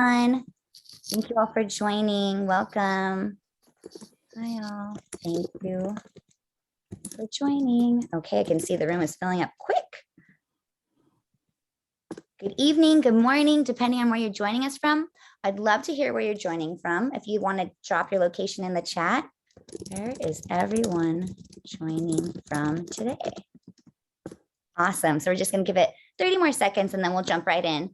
Thank you all for joining. Welcome. Hi all. Thank you for joining. Okay, I can see the room is filling up quick. Good evening, good morning, depending on where you're joining us from. I'd love to hear where you're joining from. If you want to drop your location in the chat. Where is everyone joining from today? Awesome. So we're just going to give it 30 more seconds and then we'll jump right in.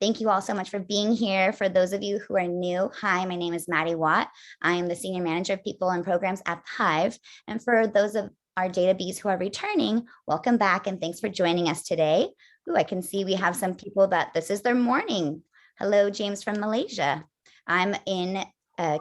Thank you all so much for being here. For those of you who are new, hi, my name is Maddie Watt. I am the Senior Manager of People and Programs at Hive. And for those of our database who are returning, welcome back and thanks for joining us today. Ooh, I can see we have some people that this is their morning. Hello, James from Malaysia. I'm in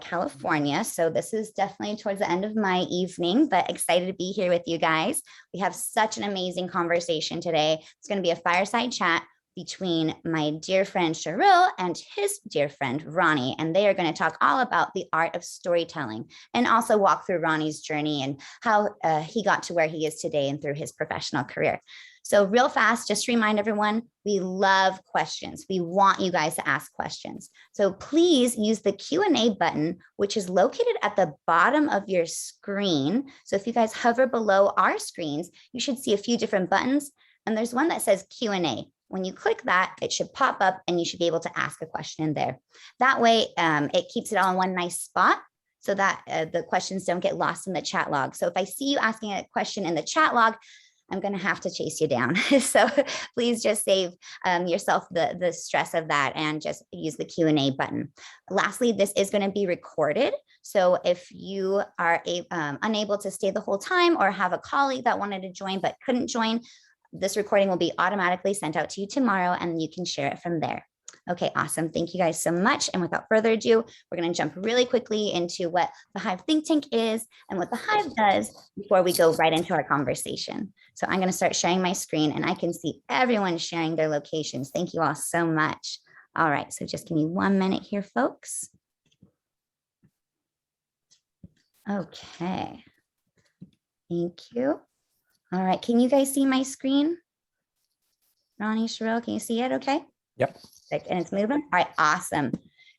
California. So this is definitely towards the end of my evening, but excited to be here with you guys. We have such an amazing conversation today. It's going to be a fireside chat between my dear friend Shahril and his dear friend Ronnie, and they are going to talk all about the art of storytelling and also walk through Ronnie's journey and how he got to where he is today and through his professional career. So real fast, just to remind everyone, we love questions. We want you guys to ask questions. So please use the Q&A button, which is located at the bottom of your screen. So if you guys hover below our screens, you should see a few different buttons. And there's one that says Q&A. When you click that, it should pop up and you should be able to ask a question in there. That way, it keeps it all in one nice spot so that the questions don't get lost in the chat log. So if I see you asking a question in the chat log, I'm going to have to chase you down. So please just save yourself the stress of that and just use the Q&A button. Lastly, this is going to be recorded. So if you are unable to stay the whole time or have a colleague that wanted to join but couldn't join, this recording will be automatically sent out to you tomorrow and you can share it from there. Okay, awesome. Thank you guys so much. And without further ado, we're going to jump really quickly into what the Hive think tank is and what the Hive does before we go right into our conversation. So I'm going to start sharing my screen and I can see everyone sharing their locations. Thank you all so much. All right, so just give me 1 minute here, folks. Okay. Thank you. All right, can you guys see my screen? Ronnie, Shahril, can you see it okay? Yep. And it's moving. All right, awesome.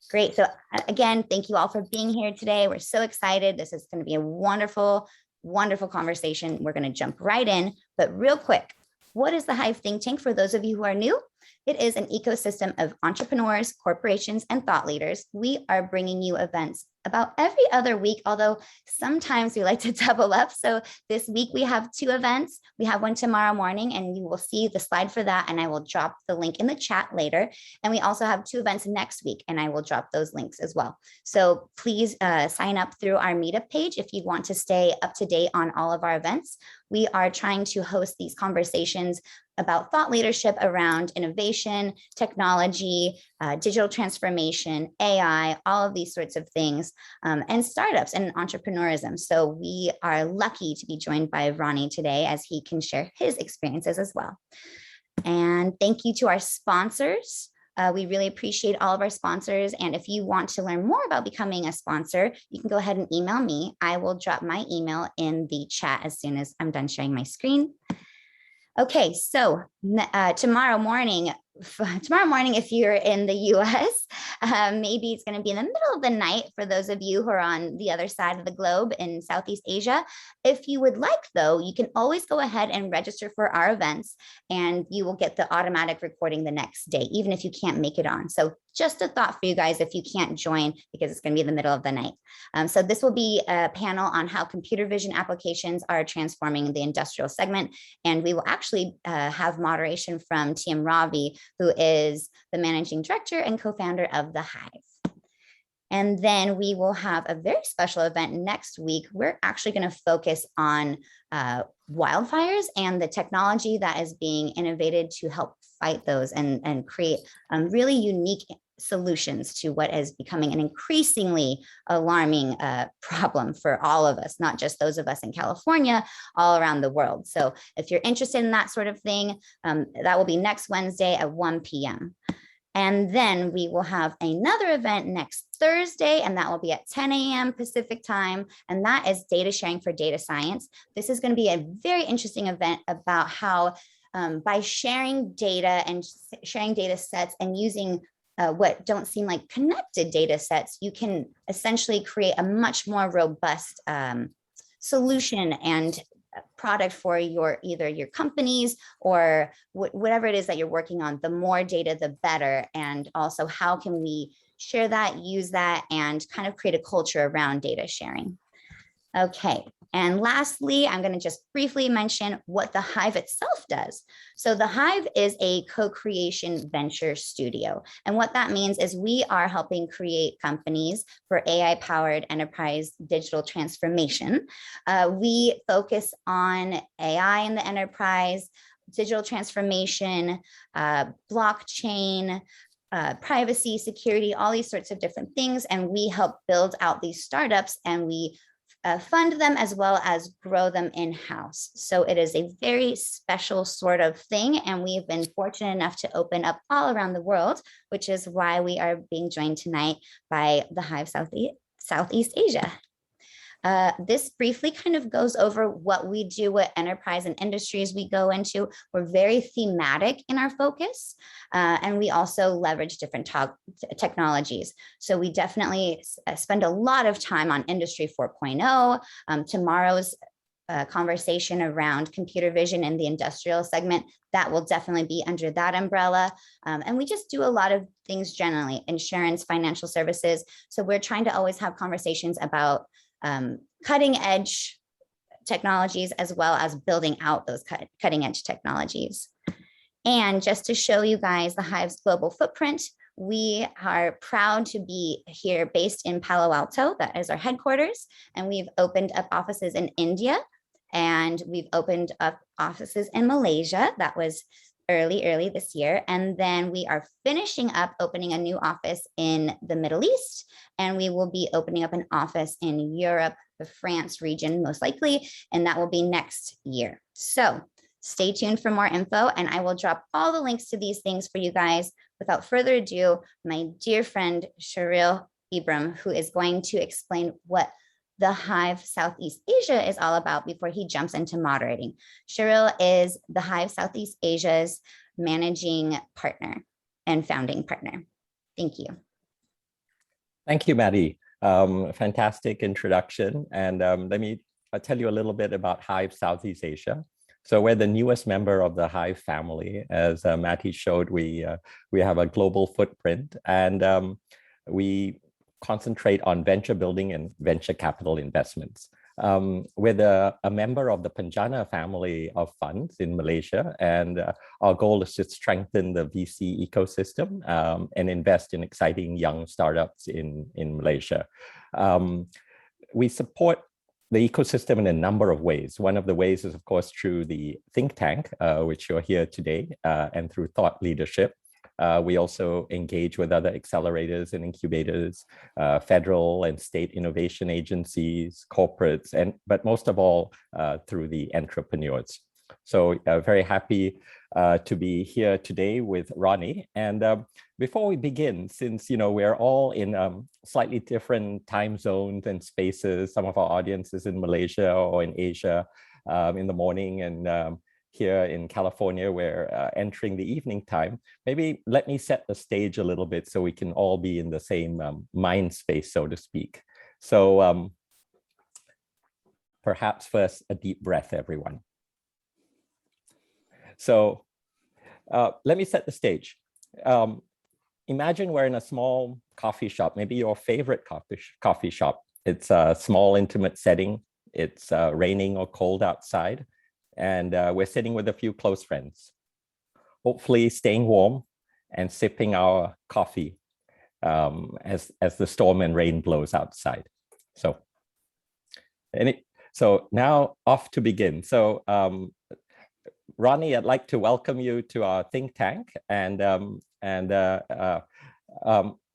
Great. So again, thank you all for being here today. We're so excited. This is going to be a wonderful, wonderful conversation. We're going to jump right in, but real quick, what is the Hive think tank for those of you who are new? It is an ecosystem of entrepreneurs, corporations, and thought leaders. We are bringing you events about every other week, although sometimes we like to double up. So this week we have 2 events. We have one tomorrow morning and you will see the slide for that and I will drop the link in the chat later. And we also have 2 events next week and I will drop those links as well. So please sign up through our meetup page if you want to stay up to date on all of our events. We are trying to host these conversations about thought leadership around innovation, technology, digital transformation, AI, all of these sorts of things, and startups and entrepreneurism. So we are lucky to be joined by Ronnie today as he can share his experiences as well. And thank you to our sponsors. We really appreciate all of our sponsors. And if you want to learn more about becoming a sponsor, you can go ahead and email me. I will drop my email in the chat as soon as I'm done sharing my screen. Okay, so tomorrow morning, if you're in the US, maybe it's going to be in the middle of the night for those of you who are on the other side of the globe in Southeast Asia. If you would like, though, you can always go ahead and register for our events and you will get the automatic recording the next day, even if you can't make it on. So just a thought for you guys if you can't join because it's going to be in the middle of the night. So this will be a panel on how computer vision applications are transforming the industrial segment. And we will actually have moderation from TM Ravi, who is the managing director and co-founder of the Hive. And then we will have a very special event next week. We're actually going to focus on wildfires and the technology that is being innovated to help fight those and create really unique solutions to what is becoming an increasingly alarming problem for all of us, not just those of us in California, all around the world. So if you're interested in that sort of thing, that will be next Wednesday at 1 p.m. And then we will have another event next Thursday, and that will be at 10 a.m. Pacific time. And that is data sharing for data science. This is going to be a very interesting event about how by sharing data and sharing data sets and using what don't seem like connected data sets, you can essentially create a much more robust solution and product for either your companies or whatever it is that you're working on. The more data, the better. And also, how can we share that, use that, and kind of create a culture around data sharing? Okay. And lastly, I'm going to just briefly mention what the Hive itself does. So the Hive is a co-creation venture studio. And what that means is we are helping create companies for AI-powered enterprise digital transformation. We focus on AI in the enterprise, digital transformation, blockchain, privacy, security, all these sorts of different things. And we help build out these startups, and we fund them as well as grow them in-house. So it is a very special sort of thing. And we've been fortunate enough to open up all around the world, which is why we are being joined tonight by the Hive Southeast Asia. This briefly kind of goes over what we do, what enterprise and industries we go into. We're very thematic in our focus, and we also leverage different technologies. So we definitely spend a lot of time on Industry 4.0. Tomorrow's conversation around computer vision in the industrial segment, that will definitely be under that umbrella. And we just do a lot of things generally, insurance, financial services. So we're trying to always have conversations about cutting edge technologies, as well as building out those cutting edge technologies. And just to show you guys the Hive's global footprint, we are proud to be here based in Palo Alto. That is our headquarters. And we've opened up offices in India, and we've opened up offices in Malaysia. That was early this year. And then we are finishing up opening a new office in the Middle East, and we will be opening up an office in Europe, the France region, most likely, and that will be next year. So stay tuned for more info, and I will drop all the links to these things for you guys. Without further ado, my dear friend, Shahril Ibrahim, who is going to explain what the Hive Southeast Asia is all about before he jumps into moderating. Shahril is the Hive Southeast Asia's managing partner and founding partner. Thank you. Thank you, Maddie. Fantastic introduction. And let me tell you a little bit about Hive Southeast Asia. So we're the newest member of the Hive family. As Maddie showed, we have a global footprint, and we concentrate on venture building and venture capital investments. We're a member of the Penjana family of funds in Malaysia, and our goal is to strengthen the VC ecosystem and invest in exciting young startups in Malaysia. We support the ecosystem in a number of ways. One of the ways is, of course, through the think tank, which you're here today, and through thought leadership. We also engage with other accelerators and incubators, federal and state innovation agencies, corporates, but most of all through the entrepreneurs. So very happy to be here today with Ronnie. And before we begin, since we're all in slightly different time zones and spaces, some of our audience is in Malaysia or in Asia in the morning, and here in California, we're entering the evening time. Maybe let me set the stage a little bit so we can all be in the same mind space, so to speak. So perhaps first a deep breath, everyone. So let me set the stage. Imagine we're in a small coffee shop, maybe your favorite coffee shop. It's a small, intimate setting. It's raining or cold outside. And we're sitting with a few close friends, hopefully staying warm and sipping our coffee as the storm and rain blows outside. So now off to begin. So Ronnie, I'd like to welcome you to our think tank and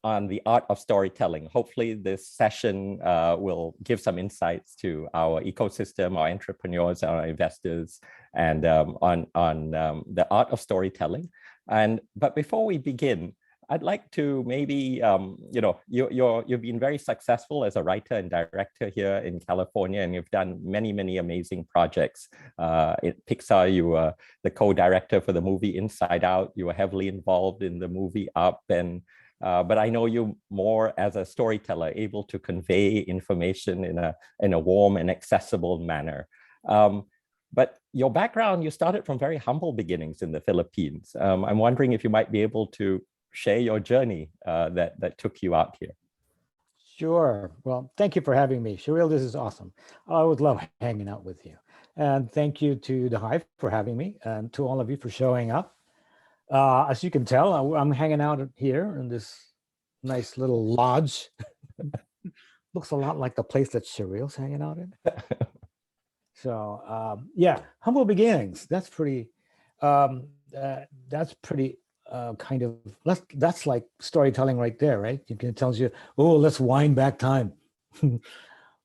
on the art of storytelling. Hopefully this session will give some insights to our ecosystem, our entrepreneurs, our investors, and on the art of storytelling. But before we begin, I'd like to maybe, you've been very successful as a writer and director here in California, and you've done many, many amazing projects. At Pixar, you were the co-director for the movie Inside Out. You were heavily involved in the movie Up, and but I know you more as a storyteller, able to convey information in a warm and accessible manner. But your background, you started from very humble beginnings in the Philippines. I'm wondering if you might be able to share your journey that took you out here. Sure. Well, thank you for having me. Shahril, this is awesome. I would love hanging out with you. And thank you to the Hive for having me, and to all of you for showing up. As you can tell, I'm hanging out here in this nice little lodge. Looks a lot like the place that Shahril's hanging out in. So yeah, humble beginnings. That's pretty. That's pretty. Kind of. That's like storytelling right there, right? It tells you, oh, let's wind back time.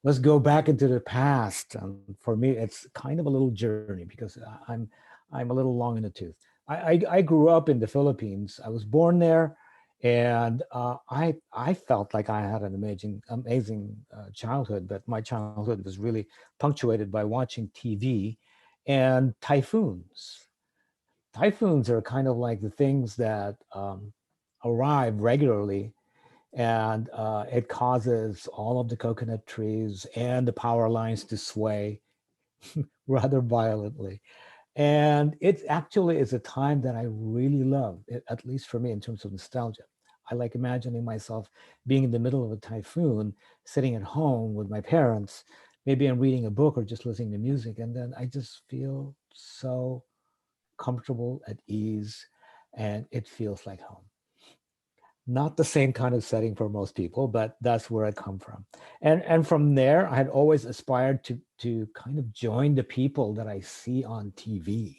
Let's go back into the past. And for me, it's kind of a little journey because I'm a little long in the tooth. I grew up in the Philippines. I was born there, and I felt like I had an amazing childhood. But my childhood was really punctuated by watching TV and typhoons. Typhoons are kind of like the things that arrive regularly, and it causes all of the coconut trees and the power lines to sway rather violently. And it actually is a time that I really love, at least for me, in terms of nostalgia. I like imagining myself being in the middle of a typhoon, sitting at home with my parents. Maybe I'm reading a book or just listening to music, and then I just feel so comfortable, at ease, and it feels like home. Not the same kind of setting for most people, but that's where I come from. And from there, I had always aspired to kind of join the people that I see on TV.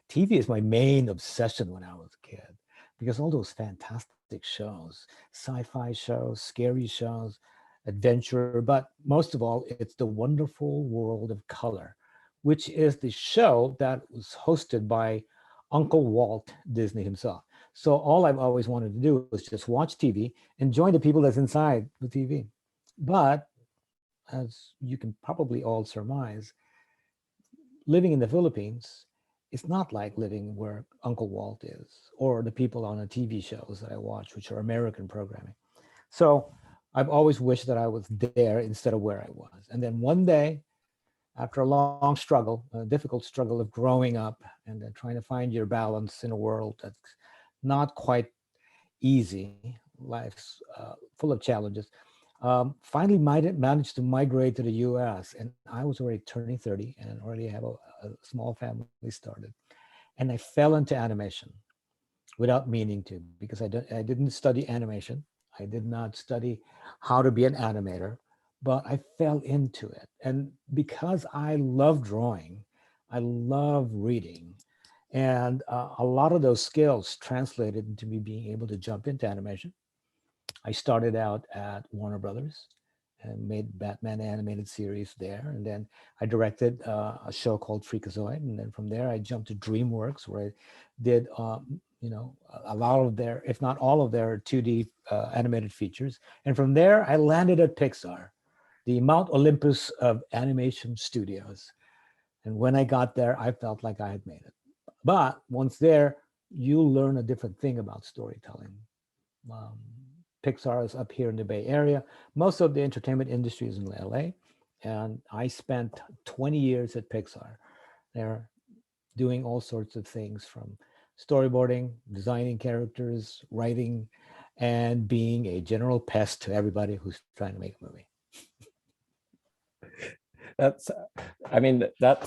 TV is my main obsession when I was a kid, because all those fantastic shows, sci-fi shows, scary shows, adventure, but most of all, it's the wonderful world of color, which is the show that was hosted by Uncle Walt Disney himself. So all I've always wanted to do was just watch TV and join the people that's inside the TV. But as you can probably all surmise, living in the Philippines, it's not like living where Uncle Walt is, or the people on the TV shows that I watch, which are American programming. So I've always wished that I was there instead of where I was. And then one day, after a long struggle, a difficult struggle of growing up and then trying to find your balance in a world that's not quite easy, life's full of challenges, finally managed to migrate to the US. And I was already turning 30 and already have a small family started. And I fell into animation without meaning to, because I didn't study animation. I did not study how to be an animator, but I fell into it. And because I love drawing, I love reading, and a lot of those skills translated into me being able to jump into animation. I started out at Warner Brothers and made Batman animated series there. And then I directed a show called Freakazoid. And then from there, I jumped to DreamWorks, where I did a lot of their, if not all of their 2D animated features. And from there, I landed at Pixar, the Mount Olympus of animation studios. And when I got there, I felt like I had made it. But once there, you learn a different thing about storytelling. Pixar is up here in the Bay Area. Most of the entertainment industry is in LA. And I spent 20 years at Pixar. They're doing all sorts of things, from storyboarding, designing characters, writing, and being a general pest to everybody who's trying to make a movie. That's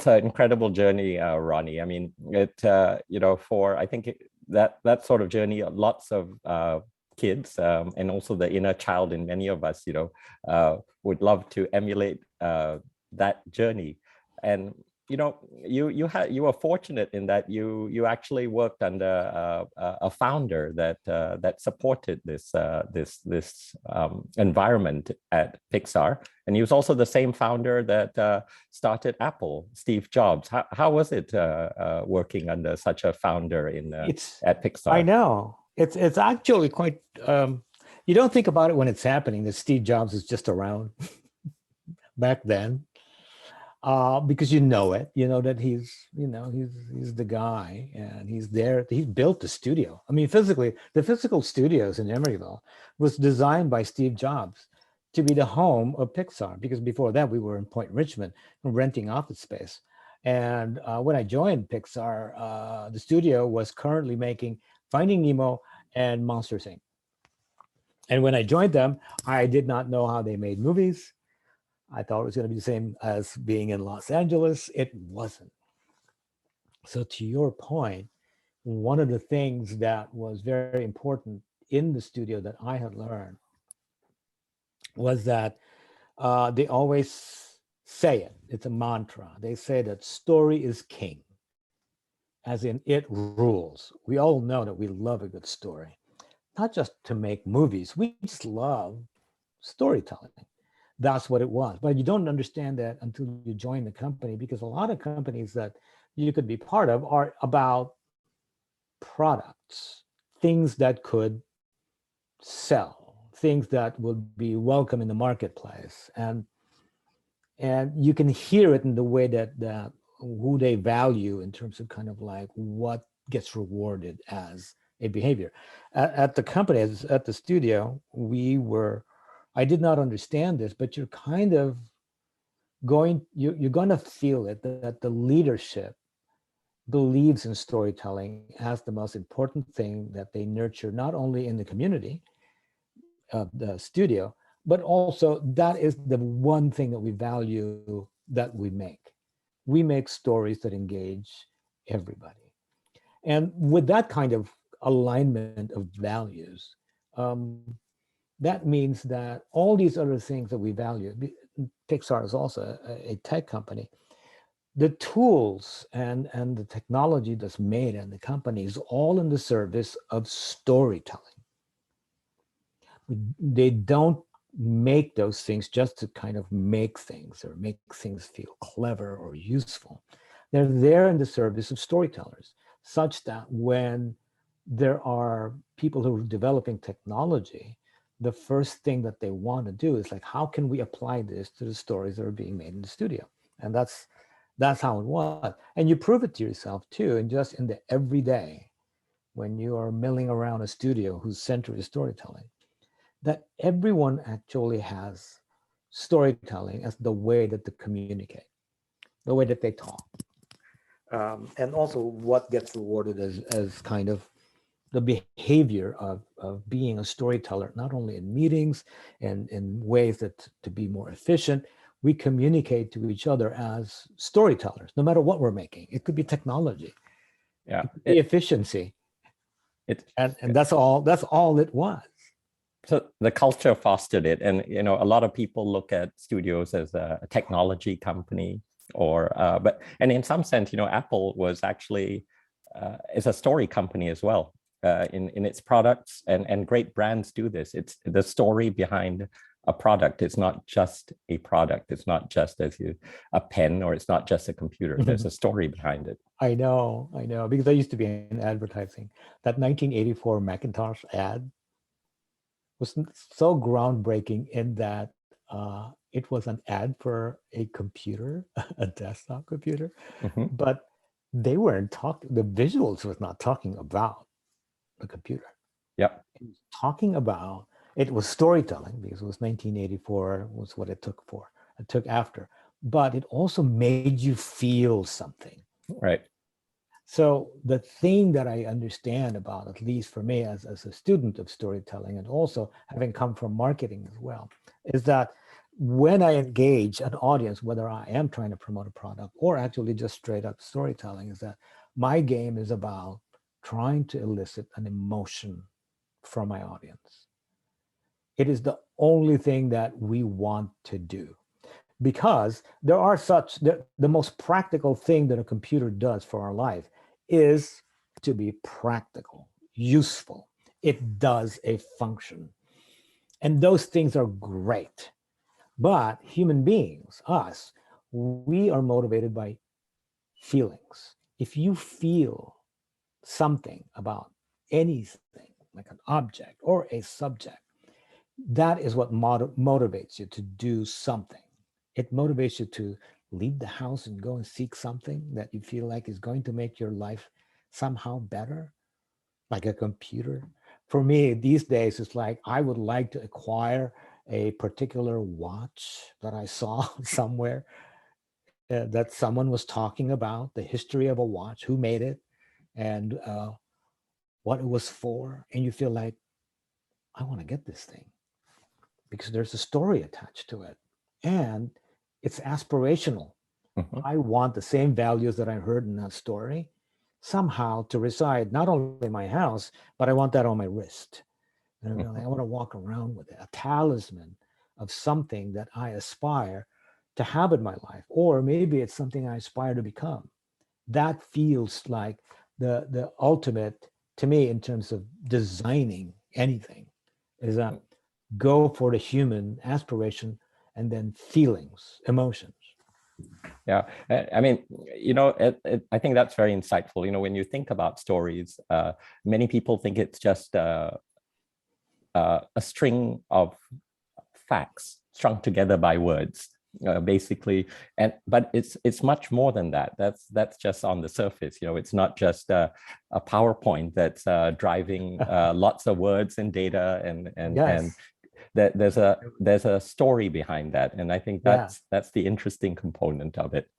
an incredible journey, Ronnie. I mean, I think that sort of journey, lots of kids and also the inner child in many of us, would love to emulate that journey. And you were fortunate in that you actually worked under a founder that supported this environment at Pixar, and he was also the same founder that started Apple, Steve Jobs. How was it working under such a founder at Pixar? I know it's actually quite. You don't think about it when it's happening that Steve Jobs is just around back then. because you know it, you know that he's the guy, and he's there. He built the studio. I mean, physically, the physical studios in Emeryville was designed by Steve Jobs to be the home of Pixar, because before that we were in Point Richmond renting office space. And when I joined Pixar, the studio was currently making Finding Nemo and Monsters Inc. And when I joined them, I did not know how they made movies. I thought it was going to be the same as being in Los Angeles. It wasn't. So to your point, one of the things that was very important in the studio that I had learned was that they always say it. It's a mantra. They say that story is king, as in it rules. We all know that we love a good story, not just to make movies. We just love storytelling. That's what it was. But you don't understand that until you join the company, because a lot of companies that you could be part of are about products, things that could sell, things that would be welcome in the marketplace. And you can hear it in the way that who they value in terms of kind of like what gets rewarded as a behavior. At the company, at the studio, I did not understand this, but you're kind of you're going to feel it, that the leadership believes in storytelling as the most important thing that they nurture, not only in the community of the studio, but also that is the one thing that we value that we make. We make stories that engage everybody. And with that kind of alignment of values, that means that all these other things that we value, Pixar is also a tech company, the tools and the technology that's made in the company is all in the service of storytelling. They don't make those things just to kind of make things or make things feel clever or useful. They're there in the service of storytellers, such that when there are people who are developing technology, the first thing that they want to do is like, how can we apply this to the stories that are being made in the studio? And that's how it was. And you prove it to yourself too, and just in the everyday, when you are milling around a studio whose center is storytelling, that everyone actually has storytelling as the way that they communicate, the way that they talk. And also what gets rewarded as kind of the behavior of being a storyteller, not only in meetings and in ways that to be more efficient, we communicate to each other as storytellers, no matter what we're making. It could be technology, Yeah, efficiency, and that's all it was. So the culture fostered it, and a lot of people look at studios as a technology company, and in some sense, Apple was actually is a story company as well. In its products, and great brands do this. It's the story behind a product. It's not just a product. It's not just a pen, or it's not just a computer. There's a story behind it. I know, because I used to be in advertising. That 1984 Macintosh ad was so groundbreaking in that it was an ad for a computer, a desktop computer, but they weren't talking, the visuals was not talking about the computer. Yep. It was talking about, it was storytelling, because it was 1984 was what it took after, but it also made you feel something. Right. So the thing that I understand about, at least for me as a student of storytelling, and also having come from marketing as well, is that when I engage an audience, whether I am trying to promote a product or actually just straight up storytelling, is that my game is about trying to elicit an emotion from my audience. It is the only thing that we want to do, because there are the most practical thing that a computer does for our life is to be practical, useful. It does a function. And those things are great. But human beings, us, we are motivated by feelings. If you feel something about anything, like an object or a subject, that is what motivates you to do something. It motivates you to leave the house and go and seek something that you feel like is going to make your life somehow better, like a computer. For me, these days, it's like I would like to acquire a particular watch that I saw somewhere that someone was talking about, the history of a watch, who made it, and what it was for. And you feel like, I want to get this thing because there's a story attached to it. And it's aspirational. Mhm. I want the same values that I heard in that story somehow to reside not only in my house, but I want that on my wrist. And I want to walk around with it, a talisman of something that I aspire to have in my life. Or maybe it's something I aspire to become. That feels like the ultimate to me in terms of designing anything, is that go for the human aspiration and then feelings, emotions. Yeah, I mean, I think that's very insightful. When you think about stories, many people think it's just a string of facts strung together by words, basically. But it's much more than that. That's just on the surface. It's not just a PowerPoint that's driving lots of words and data and Yes. that there's a story behind that, and I think Yeah. that's the interesting component of it.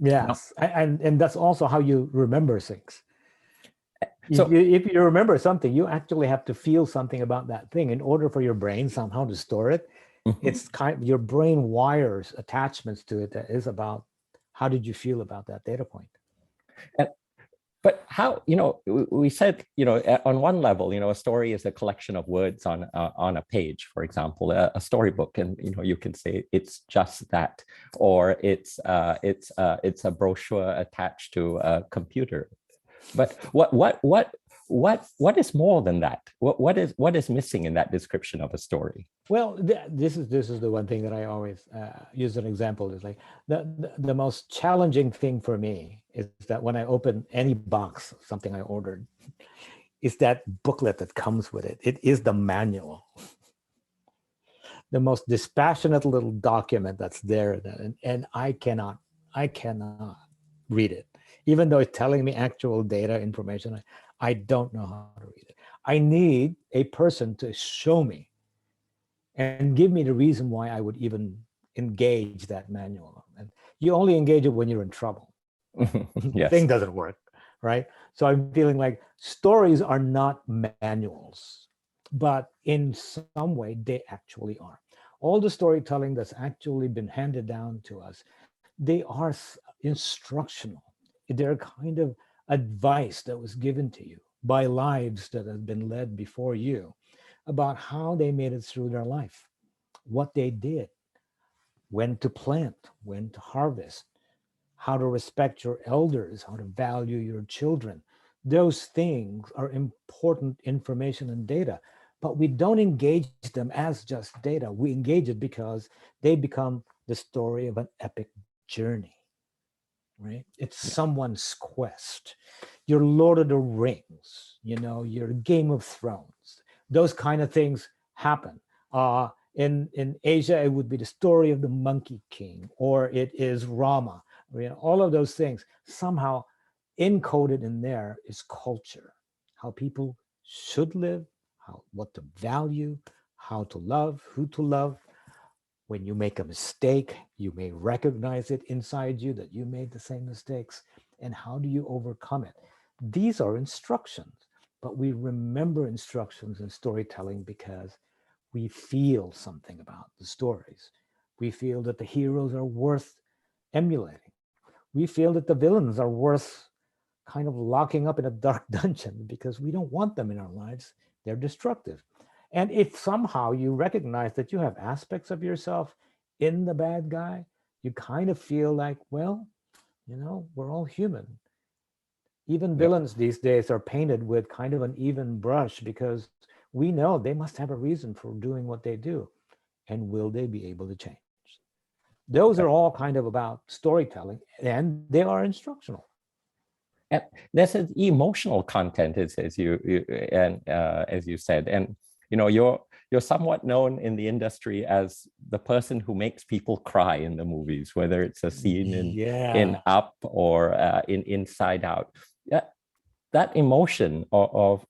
Yes. And that's also how you remember things. So If you remember something, you actually have to feel something about that thing in order for your brain somehow to store it. It's kind of, your brain wires attachments to it that is about how did you feel about that data point. But how, we said, on one level, a story is a collection of words on a page, for example, a storybook, and you can say it's just that, or it's a brochure attached to a computer. But what is more than that? What is missing in that description of a story? Well, this is the one thing that I always use an example. Is like the most challenging thing for me is that when I open any box, something I ordered, is that booklet that comes with it. It is the manual, the most dispassionate little document that's there, and I cannot read it, even though it's telling me actual data information. I don't know how to read it. I need a person to show me and give me the reason why I would even engage that manual. And you only engage it when you're in trouble. The Yes. thing doesn't work, right? So I'm feeling like stories are not manuals, but in some way they actually are. All the storytelling that's actually been handed down to us, they are instructional. They're kind of advice that was given to you by lives that have been led before you about how they made it through their life, what they did, when to plant, when to harvest, how to respect your elders, how to value your children. Those things are important information and data, but we don't engage them as just data. We engage it because they become the story of an epic journey, right? It's someone's quest. Your Lord of the Rings, your Game of Thrones, those kind of things happen. In Asia, it would be the story of the Monkey King, or it is Rama. All of those things somehow encoded in there is culture, how people should live, what to value, how to love, who to love. When you make a mistake, you may recognize it inside you that you made the same mistakes, and how do you overcome it? These are instructions, but we remember instructions in storytelling because we feel something about the stories. We feel that the heroes are worth emulating. We feel that the villains are worth kind of locking up in a dark dungeon because we don't want them in our lives. They're destructive. And if somehow you recognize that you have aspects of yourself in the bad guy, you kind of feel like, well, we're all human. Even villains these days are painted with kind of an even brush because we know they must have a reason for doing what they do. And will they be able to change? Those are all kind of about storytelling, and they are instructional. And there's an emotional content, as you said, and your you're somewhat known in the industry as the person who makes people cry in the movies, whether it's a scene in Up or in Inside Out. That emotion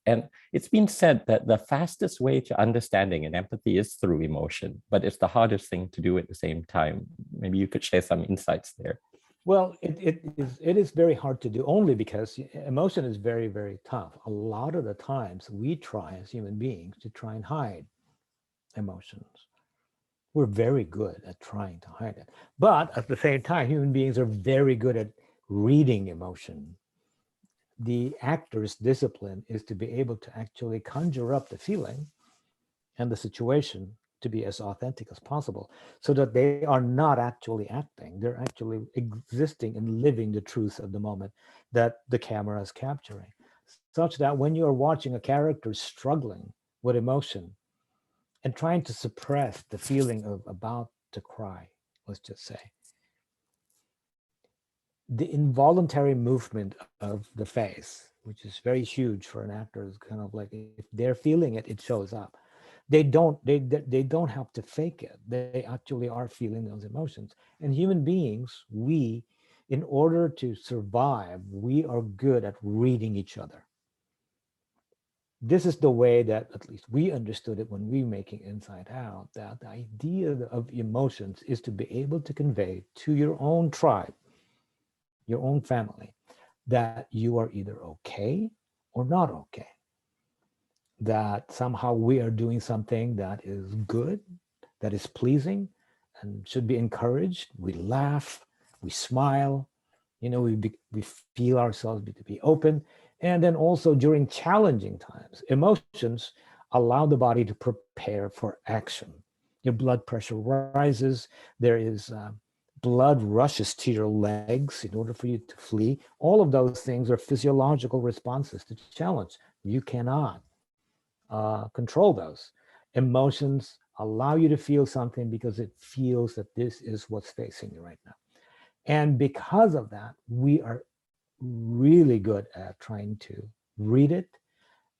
and it's been said that the fastest way to understanding and empathy is through emotion, but it's the hardest thing to do at the same time. Maybe you could share some insights there. Well, it is very hard to do, only because emotion is very, very tough. A lot of the times we try as human beings to try and hide emotions. We're very good at trying to hide it. But at the same time, human beings are very good at reading emotion. The actor's discipline is to be able to actually conjure up the feeling and the situation to be as authentic as possible, so that they are not actually acting. They're actually existing and living the truth of the moment that the camera is capturing, such that when you're watching a character struggling with emotion and trying to suppress the feeling of about to cry, let's just say, the involuntary movement of the face, which is very huge for an actor, is kind of like, if they're feeling it, it shows up. They don't have to fake it. They actually are feeling those emotions. And human beings, we, in order to survive, we are good at reading each other. This is the way that at least we understood it when we were making Inside Out, that the idea of emotions is to be able to convey to your own tribe, your own family, that you are either okay or not okay. That somehow we are doing something that is good, that is pleasing, and should be encouraged. We laugh, we smile, we feel ourselves to be open. And then also during challenging times, emotions allow the body to prepare for action. Your blood pressure rises, there is blood rushes to your legs in order for you to flee. All of those things are physiological responses to challenge. You cannot control those. Emotions allow you to feel something because it feels that this is what's facing you right now. And because of that, we are really good at trying to read it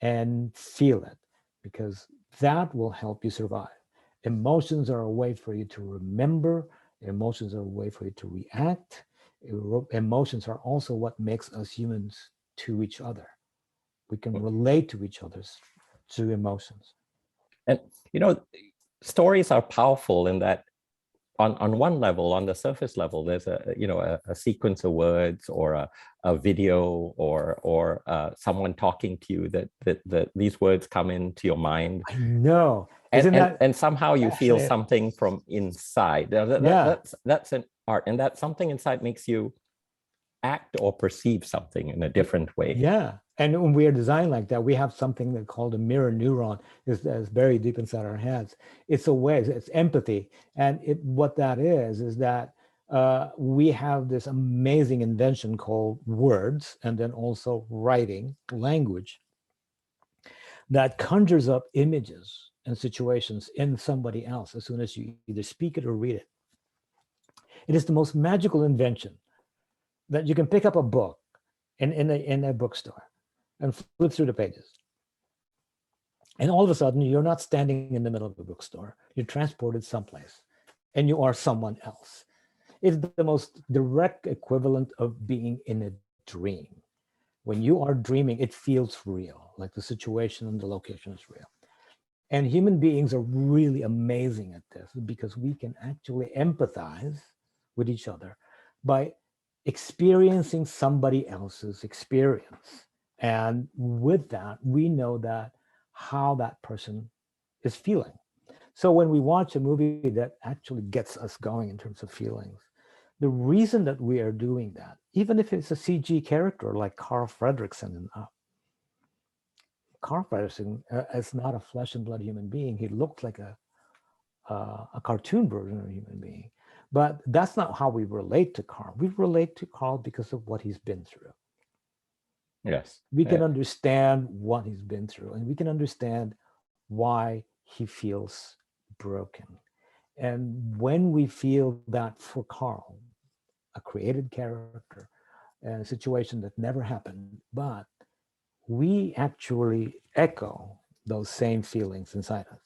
and feel it, because that will help you survive. Emotions are a way for you to remember. Emotions are a way for you to react. Emotions are also what makes us humans to each other. We can relate to each other's through emotions. And stories are powerful in that on one level, on the surface level, there's a sequence of words or a video or someone talking to you that these words come into your mind. I know. And somehow you feel something from inside. That's an art, and that something inside makes you act or perceive something in a different way. Yeah. And when we are designed like that, we have something that called a mirror neuron is buried deep inside our heads. It's a way, it's empathy. And what that is that we have this amazing invention called words, and then also writing, language, that conjures up images and situations in somebody else as soon as you either speak it or read it. It is the most magical invention that you can pick up a book in a bookstore and flip through the pages. And all of a sudden, you're not standing in the middle of the bookstore. You're transported someplace, and you are someone else. It's the most direct equivalent of being in a dream. When you are dreaming, it feels real, like the situation and the location is real. And human beings are really amazing at this, because we can actually empathize with each other by experiencing somebody else's experience. And with that, we know that how that person is feeling. So when we watch a movie that actually gets us going in terms of feelings, the reason that we are doing that, even if it's a CG character like Carl Fredricksen in Up, Carl Fredricksen is not a flesh and blood human being. He looks like a cartoon version of a human being. But that's not how we relate to Carl. We relate to Carl because of what he's been through. Yes. We can understand what he's been through, and we can understand why he feels broken. And when we feel that for Carl, a created character, and a situation that never happened, but we actually echo those same feelings inside us.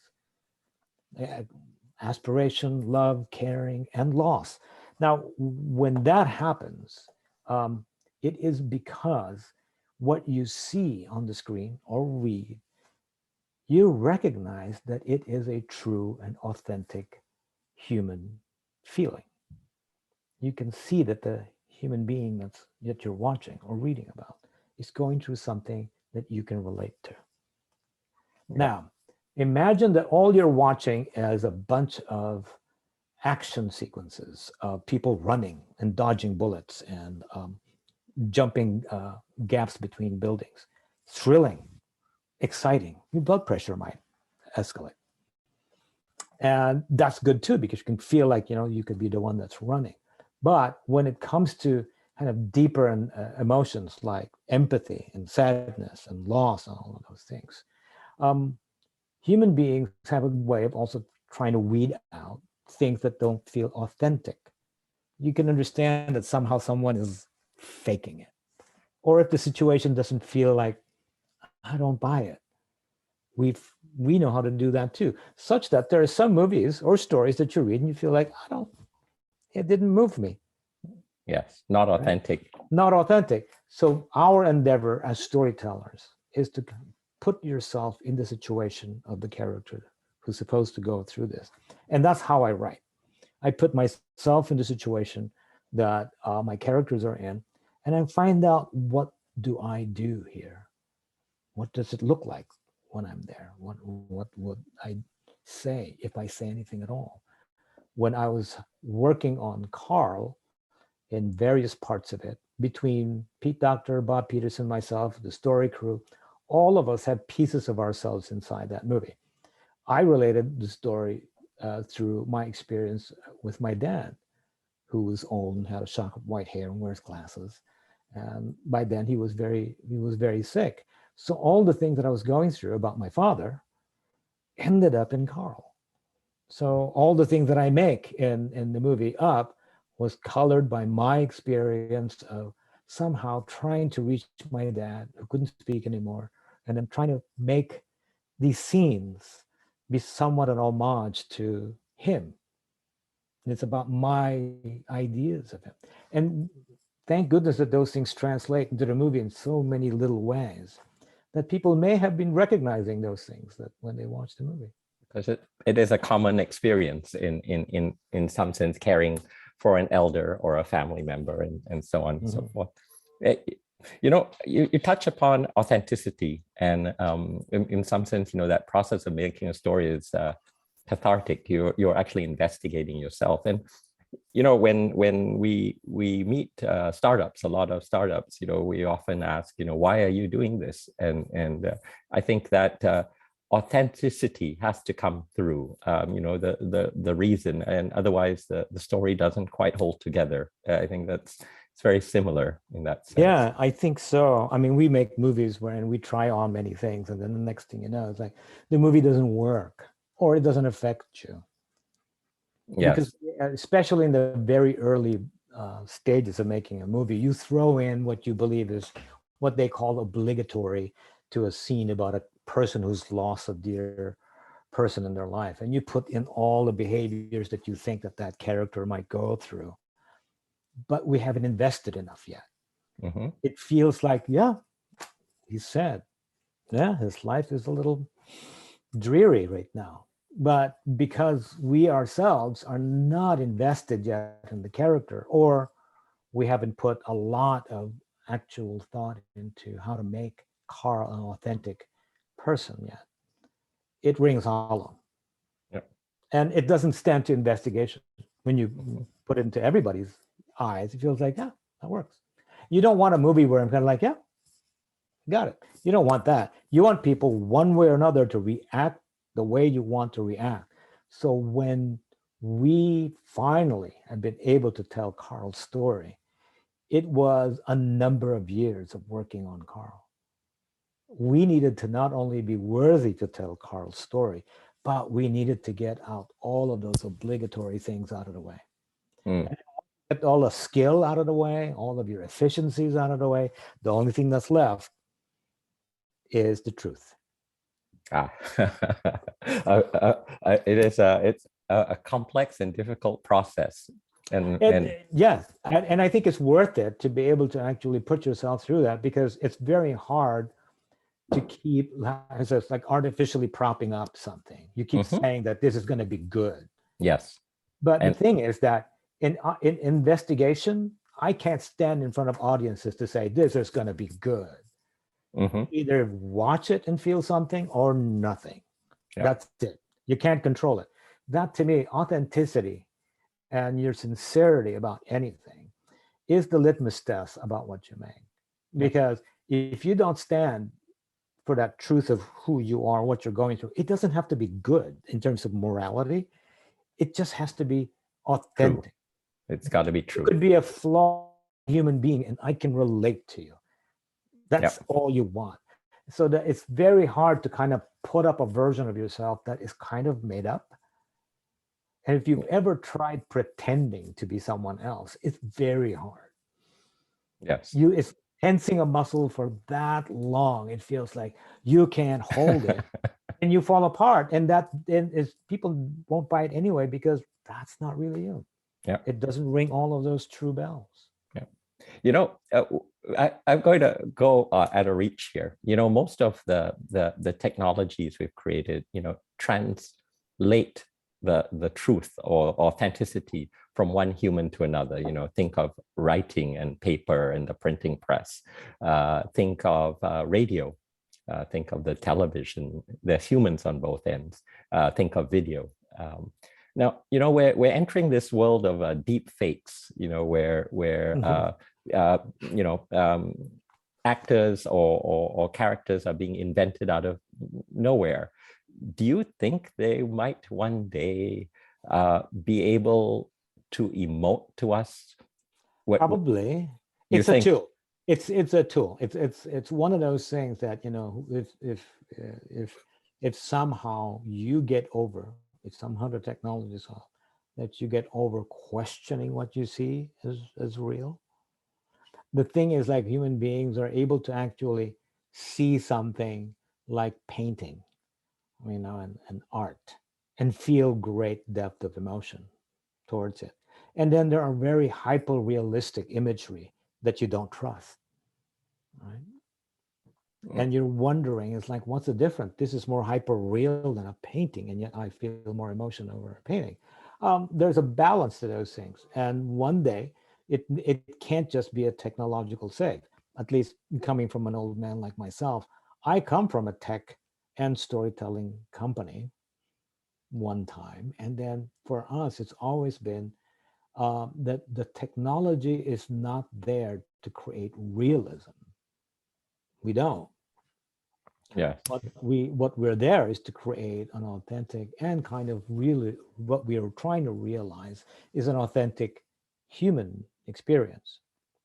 aspiration, love, caring, and loss. Now, when that happens, it is because what you see on the screen or read, you recognize that it is a true and authentic human feeling. You can see that the human being that you're watching or reading about is going through something that you can relate to. Yeah. Now, imagine that all you're watching is a bunch of action sequences of people running and dodging bullets and jumping gaps between buildings. Thrilling, exciting. Your blood pressure might escalate. And that's good too, because you can feel like, you could be the one that's running. But when it comes to kind of deeper emotions like empathy and sadness and loss and all of those things, human beings have a way of also trying to weed out things that don't feel authentic. You can understand that somehow someone is faking it. Or if the situation doesn't feel like, I don't buy it. We know how to do that too, such that there are some movies or stories that you read and you feel like, it didn't move me. Yes, not authentic. Right? Not authentic. So our endeavor as storytellers is to put yourself in the situation of the character who's supposed to go through this. And that's how I write. I put myself in the situation that my characters are in, and I find out, what do I do here? What does it look like when I'm there? What would I say, if I say anything at all? When I was working on Carl, in various parts of it, between Pete Docter, Bob Peterson, myself, the story crew, all of us had pieces of ourselves inside that movie. I related the story through my experience with my dad, who was old and had a shock of white hair and wears glasses. And by then he was very sick. So all the things that I was going through about my father ended up in Carl. So all the things that I make in the movie Up was colored by my experience of somehow trying to reach my dad, who couldn't speak anymore, and then trying to make these scenes be somewhat an homage to him. And it's about my ideas of him. And thank goodness that those things translate into the movie in so many little ways that people may have been recognizing those things that when they watch the movie. Because it is a common experience in some sense, caring for an elder or a family member and so on and so forth. You touch upon authenticity, and in some sense, that process of making a story is cathartic. You're actually investigating yourself. And when we meet startups, a lot of startups, we often ask, why are you doing this? And I think that authenticity has to come through, the reason, and otherwise the story doesn't quite hold together. I think it's very similar in that sense. Yeah, I think so. I mean, we make movies wherein we try on many things, and then the next thing you know, it's like the movie doesn't work or it doesn't affect you. Yes. Because especially in the very early stages of making a movie, you throw in what you believe is what they call obligatory to a scene about a person who's lost a dear person in their life. And you put in all the behaviors that you think that character might go through. But we haven't invested enough yet. Mm-hmm. It feels like, he's sad. Yeah, his life is a little dreary right now. But because we ourselves are not invested yet in the character, or we haven't put a lot of actual thought into how to make Carl an authentic person yet, it rings hollow. Yep. And it doesn't stand to investigation. When you put it into everybody's eyes, it feels like, that works. You don't want a movie where I'm kind of like, got it. You don't want that. You want people one way or another to react the way you want to react. So when we finally have been able to tell Carl's story, it was a number of years of working on Carl. We needed to not only be worthy to tell Carl's story, but we needed to get out all of those obligatory things out of the way. And get all the skill out of the way, all of your efficiencies out of the way. The only thing that's left is the truth. Ah. It is it's a complex and difficult process. And Yes, and I think it's worth it to be able to actually put yourself through that, because it's very hard to keep, as it's like artificially propping up something. You keep Mhm. saying that this is going to be good, Yes. but the And thing is that in investigation, I can't stand in front of audiences to say this is going to be good. mhm. Either watch it and feel something or nothing. Yeah. That's it. You can't control it. That, to me, authenticity and your sincerity about anything is the litmus test about what you make. Yeah. Because if you don't stand for that truth of who you are, what you're going through, it doesn't have to be good in terms of morality. It just has to be True. authentic. It's got to be You true. could be a flawed human being and I can relate to you. Yeah. That's all you want. So that it's very hard to kind of put up a version of yourself that is kind of made up. And if you've ever tried pretending to be someone else, it's very hard. Yes. It's tensing a muscle for that long. It feels like you can't hold it and you fall apart. And that then is, people won't buy it anyway, because that's not really you. Yeah. It doesn't ring all of those true bells. Yeah. You know, I'm going to go at a reach here. You know, most of the technologies we've created, you know, translate the truth or authenticity from one human to another. You know, think of writing and paper and the printing press. Think of radio. Think of the television. There's humans on both ends. Think of video. Now, you know, we're entering this world of deep fakes. You know, where you know, actors or characters are being invented out of nowhere. Do you think they might one day be able to emote to us? What Probably. you It's a think? tool. It's a tool. It's one of those things that, you know, if somehow you get over, if somehow the technology is off, that you get over questioning what you see as real. The thing is, like, human beings are able to actually see something like painting, you know, and art, and feel great depth of emotion towards it. And then there are very hyper realistic imagery that you don't trust, right? And you're wondering, it's like, what's the difference? This is more hyper real than a painting, and yet I feel more emotion over a painting. There's a balance to those things, and one day it can't just be a technological save. At least coming from an old man like myself, I come from a tech and storytelling company one time, and then for us, it's always been that the technology is not there to create realism. We don't. Yes. What we're there is to create an authentic and kind of really what we are trying to realize is an authentic human experience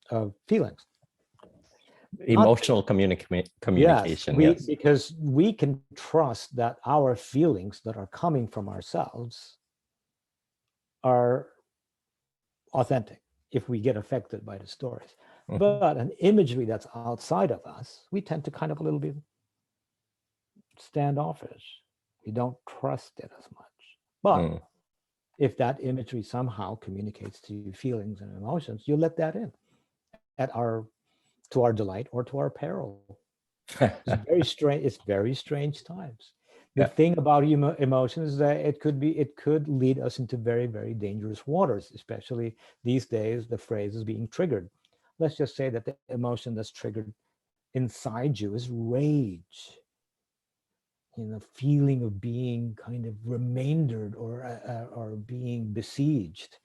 of feelings. Not, Emotional yes, communication. Yes. because we can trust that our feelings that are coming from ourselves are authentic if we get affected by the stories. Mhm. But an imagery that's outside of us, we tend to kind of a little bit standoffish. We don't trust it as much. But Mm. if that imagery somehow communicates to you feelings and emotions, you let that in at our to our delight or to our peril. It's very strange. It's very strange times. The Yeah. thing about emotions is that it could lead us into very, very dangerous waters, especially these days. The phrase is being triggered. Let's just say that the emotion that's triggered inside you is rage, you know, feeling of being kind of remaindered or being besieged.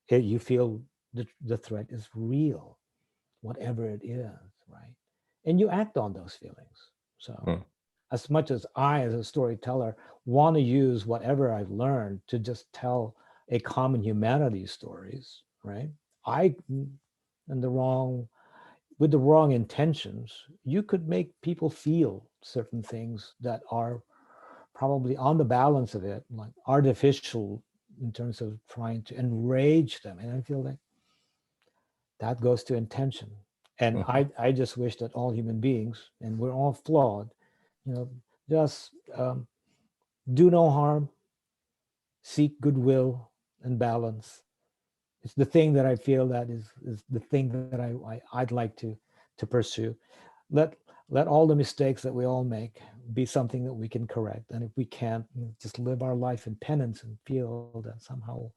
You feel the threat is real, whatever it is, right? And you act on those feelings. So Mm. as much as I, as a storyteller, want to use whatever I've learned to just tell a common humanity stories, right? I, in the wrong, with the wrong intentions, you could make people feel certain things that are probably on the balance of it, like artificial in terms of trying to enrage them. And I feel like that goes to intention. And Mhm. I just wish that all human beings, and we're all flawed, you know, Just do no harm, seek goodwill and balance. It's the thing that I feel that is the thing that I'd like to pursue. Let all the mistakes that we all make be something that we can correct. And if we can't, just live our life in penance and feel that somehow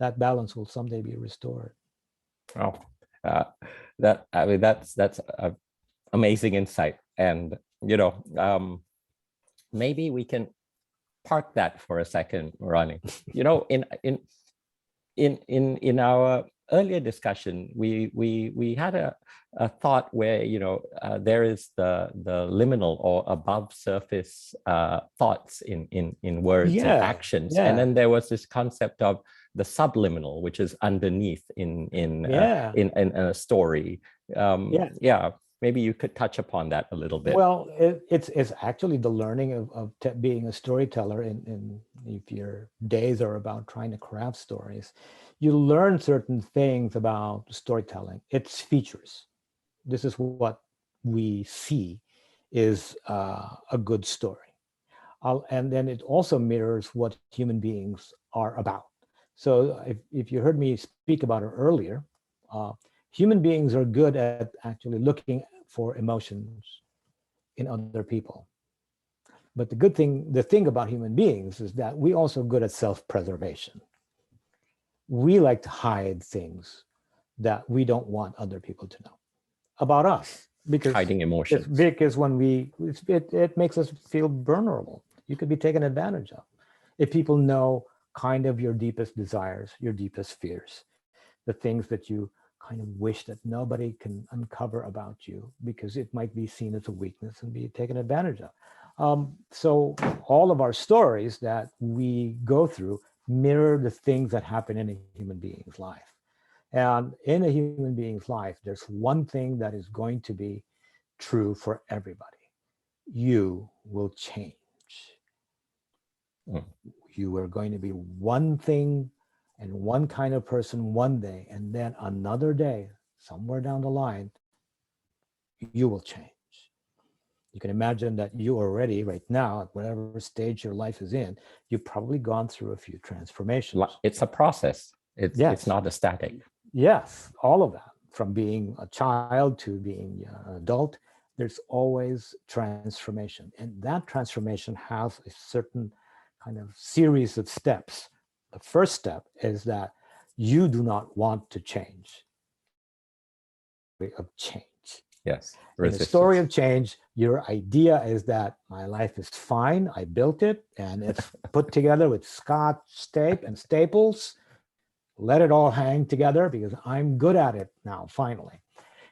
that balance will someday be restored. Oh, that's a amazing insight. And maybe we can park that for a second, Ronnie. In our earlier discussion, we had a thought where there is the liminal or above surface thoughts in words and actions, and then there was this concept of the subliminal, which is underneath in a story. Maybe you could touch upon that a little bit. Well, it's actually the learning of being a storyteller. If your days are about trying to craft stories, you learn certain things about storytelling. Its features. This is what we see is a good story. And then it also mirrors what human beings are about. So if you heard me speak about it earlier, human beings are good at actually looking for emotions in other people. But the thing about human beings is that we also good at self-preservation. We like to hide things that we don't want other people to know about us, because hiding emotions. Because when it makes us feel vulnerable. You could be taken advantage of if people know kind of your deepest desires, your deepest fears, the things that you kind of wish that nobody can uncover about you, because it might be seen as a weakness and be taken advantage of. So all of our stories that we go through mirror the things that happen in a human being's life. And in a human being's life, there's one thing that is going to be true for everybody. You will change. You are going to be one thing and one kind of person one day, and then another day, somewhere down the line, you will change. You can imagine that you already, right now, at whatever stage your life is in, you've probably gone through a few transformations. It's a process. It's not a static. Yes, all of that, from being a child to being an adult, there's always transformation. And that transformation has a certain kind of series of steps. The first step is that you do not want to change. Of change. Yes. In the story of change, your idea is that my life is fine. I built it and it's put together with Scotch tape and staples. Let it all hang together because I'm good at it now, finally.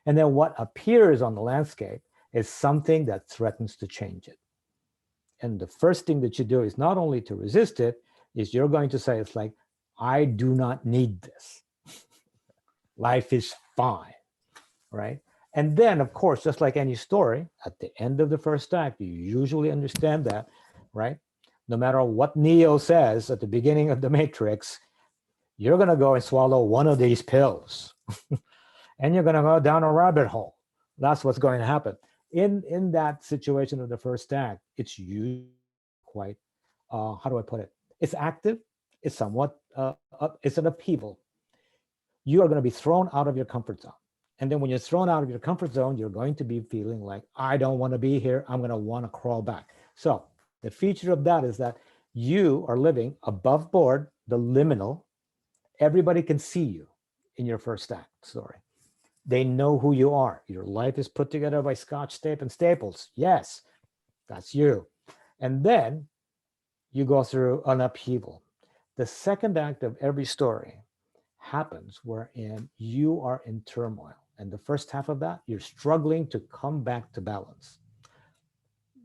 And then what appears on the landscape is something that threatens to change it. And the first thing that you do is not only to resist it, is you're going to say, it's like, I do not need this. Life is fine, right? And then, of course, just like any story, at the end of the first act, you usually understand that, right? No matter what Neo says at the beginning of the Matrix, you're going to go and swallow one of these pills and you're going to go down a rabbit hole. That's what's going to happen. In that situation of the first act, it's usually quite, how do I put it? It's active. It's somewhat, it's an upheaval. You are going to be thrown out of your comfort zone. And then when you're thrown out of your comfort zone, you're going to be feeling like, I don't want to be here. I'm going to want to crawl back. So the feature of that is that you are living above board, the liminal. Everybody can see you in your first act story. They know who you are. Your life is put together by Scotch tape and staples. Yes, that's you. And then you go through an upheaval. The second act of every story happens wherein you are in turmoil. And the first half of that, you're struggling to come back to balance.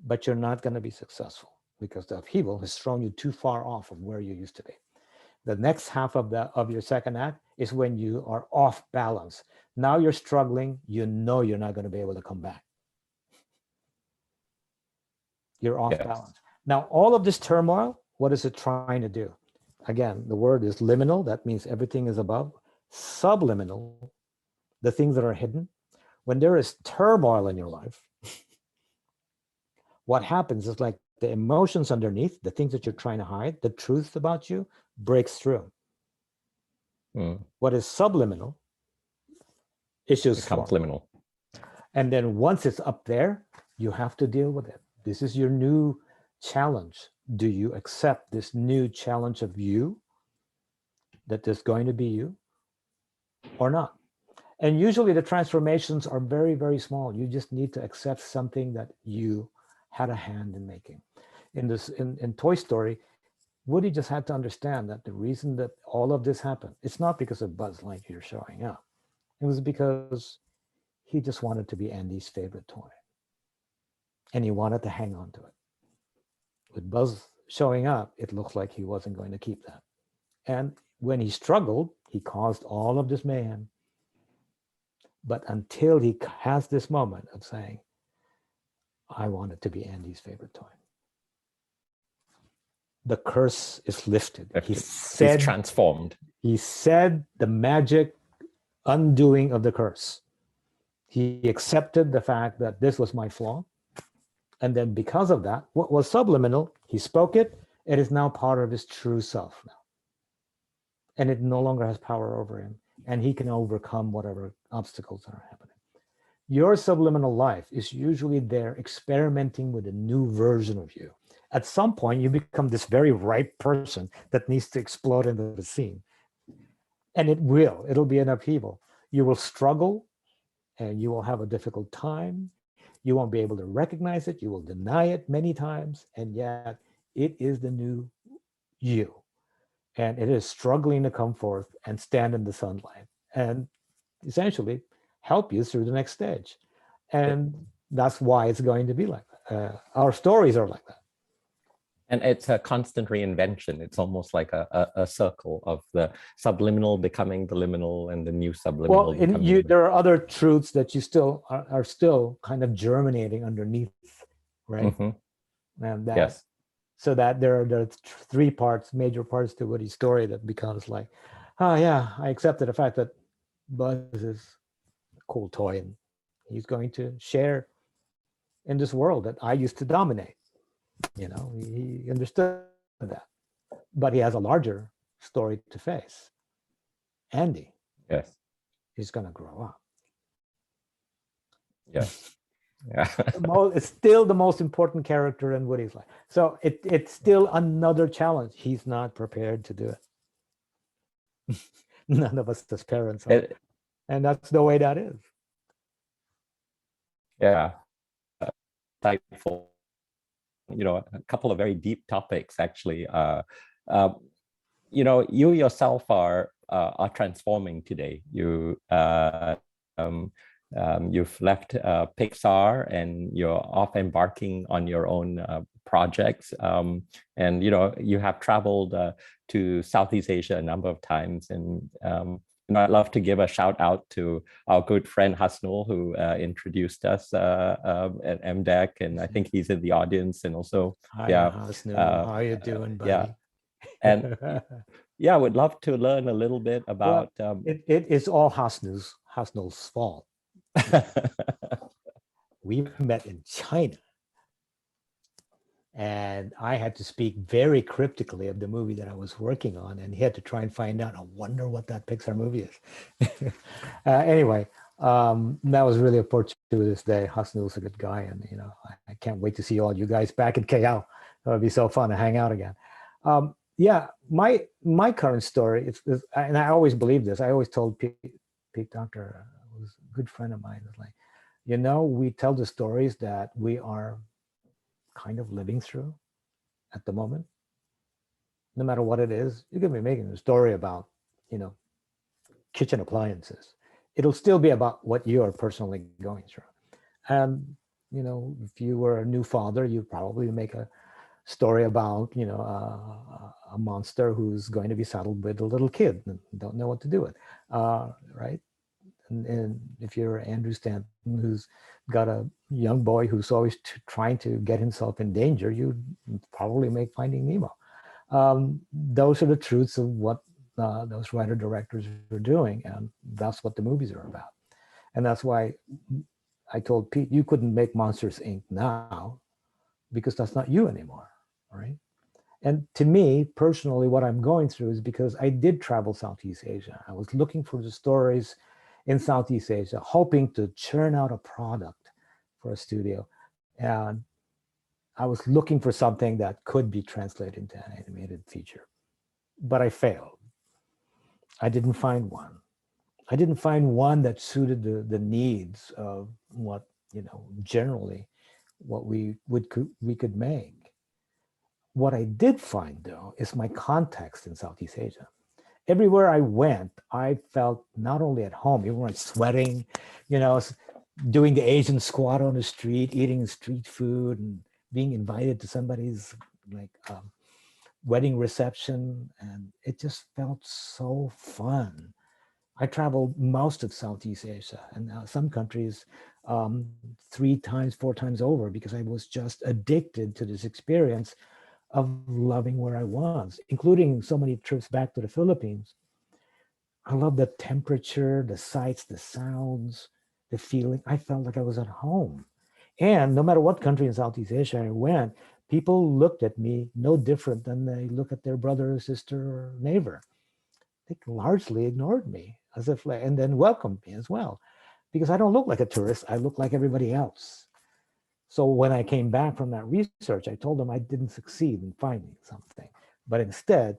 But you're not going to be successful because the upheaval has thrown you too far off of where you used to be. The next half of your second act is when you are off balance. Now you're struggling, you know you're not going to be able to come back. You're off balance. Now, all of this turmoil, what is it trying to do? Again, the word is liminal. That means everything is above. Subliminal, the things that are hidden. When there is turmoil in your life, what happens is like the emotions underneath, the things that you're trying to hide, the truth about you breaks through. What is subliminal issues Becomes form. liminal. And then once it's up there, you have to deal with it. This is your new challenge. Do you accept this new challenge of you, that there's going to be you, or not? And usually the transformations are very, very small. You just need to accept something that you had a hand in making. In Toy Story, Woody just had to understand that the reason that all of this happened, it's not because of Buzz Lightyear showing up. It was because he just wanted to be Andy's favorite toy. And he wanted to hang on to it. With Buzz showing up, it looked like he wasn't going to keep that. And when he struggled, he caused all of this mayhem. But until he has this moment of saying, I wanted to be Andy's favorite toy, the curse is lifted. He's transformed. He said the magic undoing of the curse. He accepted the fact that this was my flaw. And then because of that, what was subliminal, he spoke it. It is now part of his true self now. And it no longer has power over him. And he can overcome whatever obstacles are happening. Your subliminal life is usually there experimenting with a new version of you. At some point, you become this very ripe person that needs to explode into the scene. And it'll be an upheaval. You will struggle and you will have a difficult time. You won't be able to recognize it. You will deny it many times. And yet it is the new you. And it is struggling to come forth and stand in the sunlight and essentially help you through the next stage. And that's why it's going to be like that. Our stories are like that. And it's a constant reinvention. It's almost like a circle of the subliminal becoming the liminal and the new subliminal. Well, there are other truths that you still are still kind of germinating underneath, right? And that, yes. So that there are three parts, major parts to Woody's story that becomes like, oh yeah, I accepted the fact that Buzz is a cool toy and he's going to share in this world that I used to dominate. You know, he understood that, but he has a larger story to face. Andy, yes, he's going to grow up. Yes, yeah. It's still the most important character in Woody's life. So it's still another challenge. He's not prepared to do it. None of us as parents are. And that's the way that is. Yeah. Insightful. You know, a couple of very deep topics, actually. You know, you yourself are transforming today. You've left Pixar and you're off embarking on your own projects. And, you know, you have traveled to Southeast Asia a number of times. And, you know, I'd love to give a shout out to our good friend Hasnul, who introduced us at MDEC. And I think he's in the audience. And also, Hi, yeah. Hasnul. How are you doing, buddy? Yeah. And yeah, I would love to learn a little bit about. Well, it is all Hasnul's fault. We met in China. And I had to speak very cryptically of the movie that I was working on, and he had to try and find out. I wonder what that Pixar movie is. Anyway, that was really a fortuitous day. Hasnul's a good guy, and you know, I can't wait to see all you guys back in KL. It would be so fun to hang out again. Yeah, my current story is, and I always believed this. I always told Pete Doctor, who's a good friend of mine, was like, you know, we tell the stories that we are kind of living through at the moment. No matter what it is, you could be making a story about, you know, kitchen appliances. It'll still be about what you are personally going through. And, you know, if you were a new father, you'd probably make a story about, you know, a monster who's going to be saddled with a little kid and don't know what to do with, right? And if you're Andrew Stanton, who's got a young boy who's always trying to get himself in danger, you probably make Finding Nemo. Those are the truths of what those writer-directors are doing, and that's what the movies are about. And that's why I told Pete, you couldn't make Monsters, Inc. now, because that's not you anymore, right? And to me, personally, what I'm going through is because I did travel Southeast Asia. I was looking for the stories in Southeast Asia, hoping to churn out a product for a studio. And I was looking for something that could be translated into an animated feature, but I failed. I didn't find one. I didn't find one that suited the needs of what, generally what we could make. What I did find, though, is my context in Southeast Asia. Everywhere I went, I felt not only at home, even when I'm sweating, doing the Asian squat on the street, eating street food, and being invited to somebody's wedding reception. And it just felt so fun. I traveled most of Southeast Asia and some countries 3 times, 4 times over, because I was just addicted to this experience of loving where I was, including so many trips back to the Philippines. I love the temperature, the sights, the sounds, the feeling. I felt like I was at home. And no matter what country in Southeast Asia I went, people looked at me no different than they look at their brother or sister or neighbor. They largely ignored me as if, and then welcomed me as well, because I don't look like a tourist. I look like everybody else. So when I came back from that research, I told them I didn't succeed in finding something, but instead,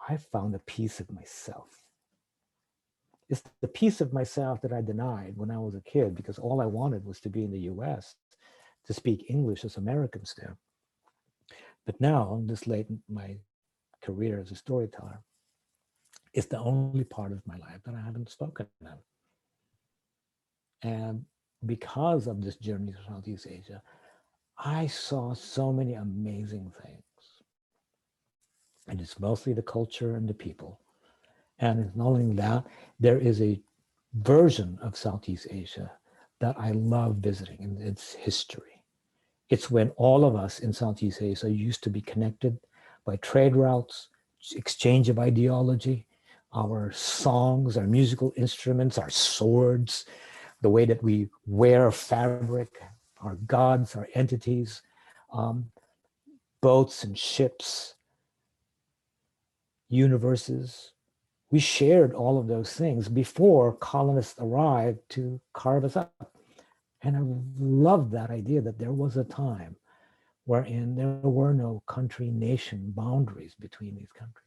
I found a piece of myself. It's the piece of myself that I denied when I was a kid, because all I wanted was to be in the US, to speak English as Americans do. But now, this late in my career as a storyteller, it's the only part of my life that I haven't spoken of. And because of this journey to Southeast Asia, I saw so many amazing things. And it's mostly the culture and the people. And it's not only that, there is a version of Southeast Asia that I love visiting, and it's history. It's when all of us in Southeast Asia used to be connected by trade routes, exchange of ideology, our songs, our musical instruments, our swords, the way that we wear fabric, our gods, our entities, boats and ships, universes. We shared all of those things before colonists arrived to carve us up. And I love that idea that there was a time wherein there were no country nation boundaries between these countries.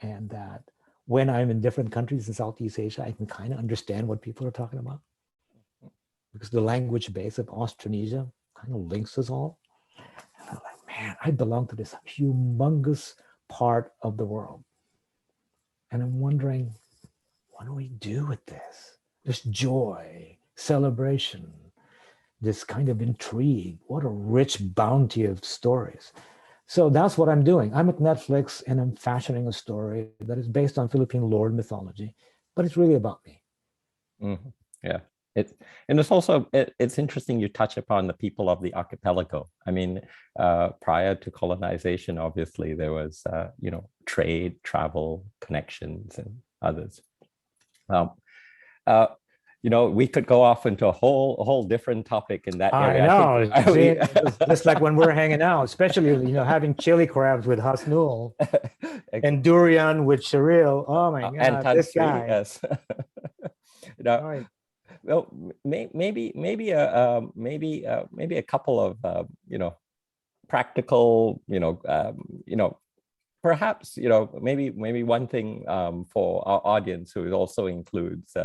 And that when I'm in different countries in Southeast Asia, I can kind of understand what people are talking about, because the language base of Austronesia kind of links us all. And I'm like, man, I belong to this humongous part of the world. And I'm wondering, what do we do with this? This joy, celebration, this kind of intrigue. What a rich bounty of stories. So that's what I'm doing. I'm at Netflix and I'm fashioning a story that is based on Philippine lore and mythology, but it's really about me. Mm-hmm. Yeah. It's also, it's interesting you touch upon the people of the archipelago. I mean, prior to colonization, obviously there was, trade, travel, connections, and others. We could go off into a whole different topic in that area. I know. Just like when we're hanging out, especially, having chili crabs with Hasnul and durian with Shahril. Oh my God, and this guy. Yes. Right. Well, maybe a couple of practical, perhaps maybe one thing for our audience who also includes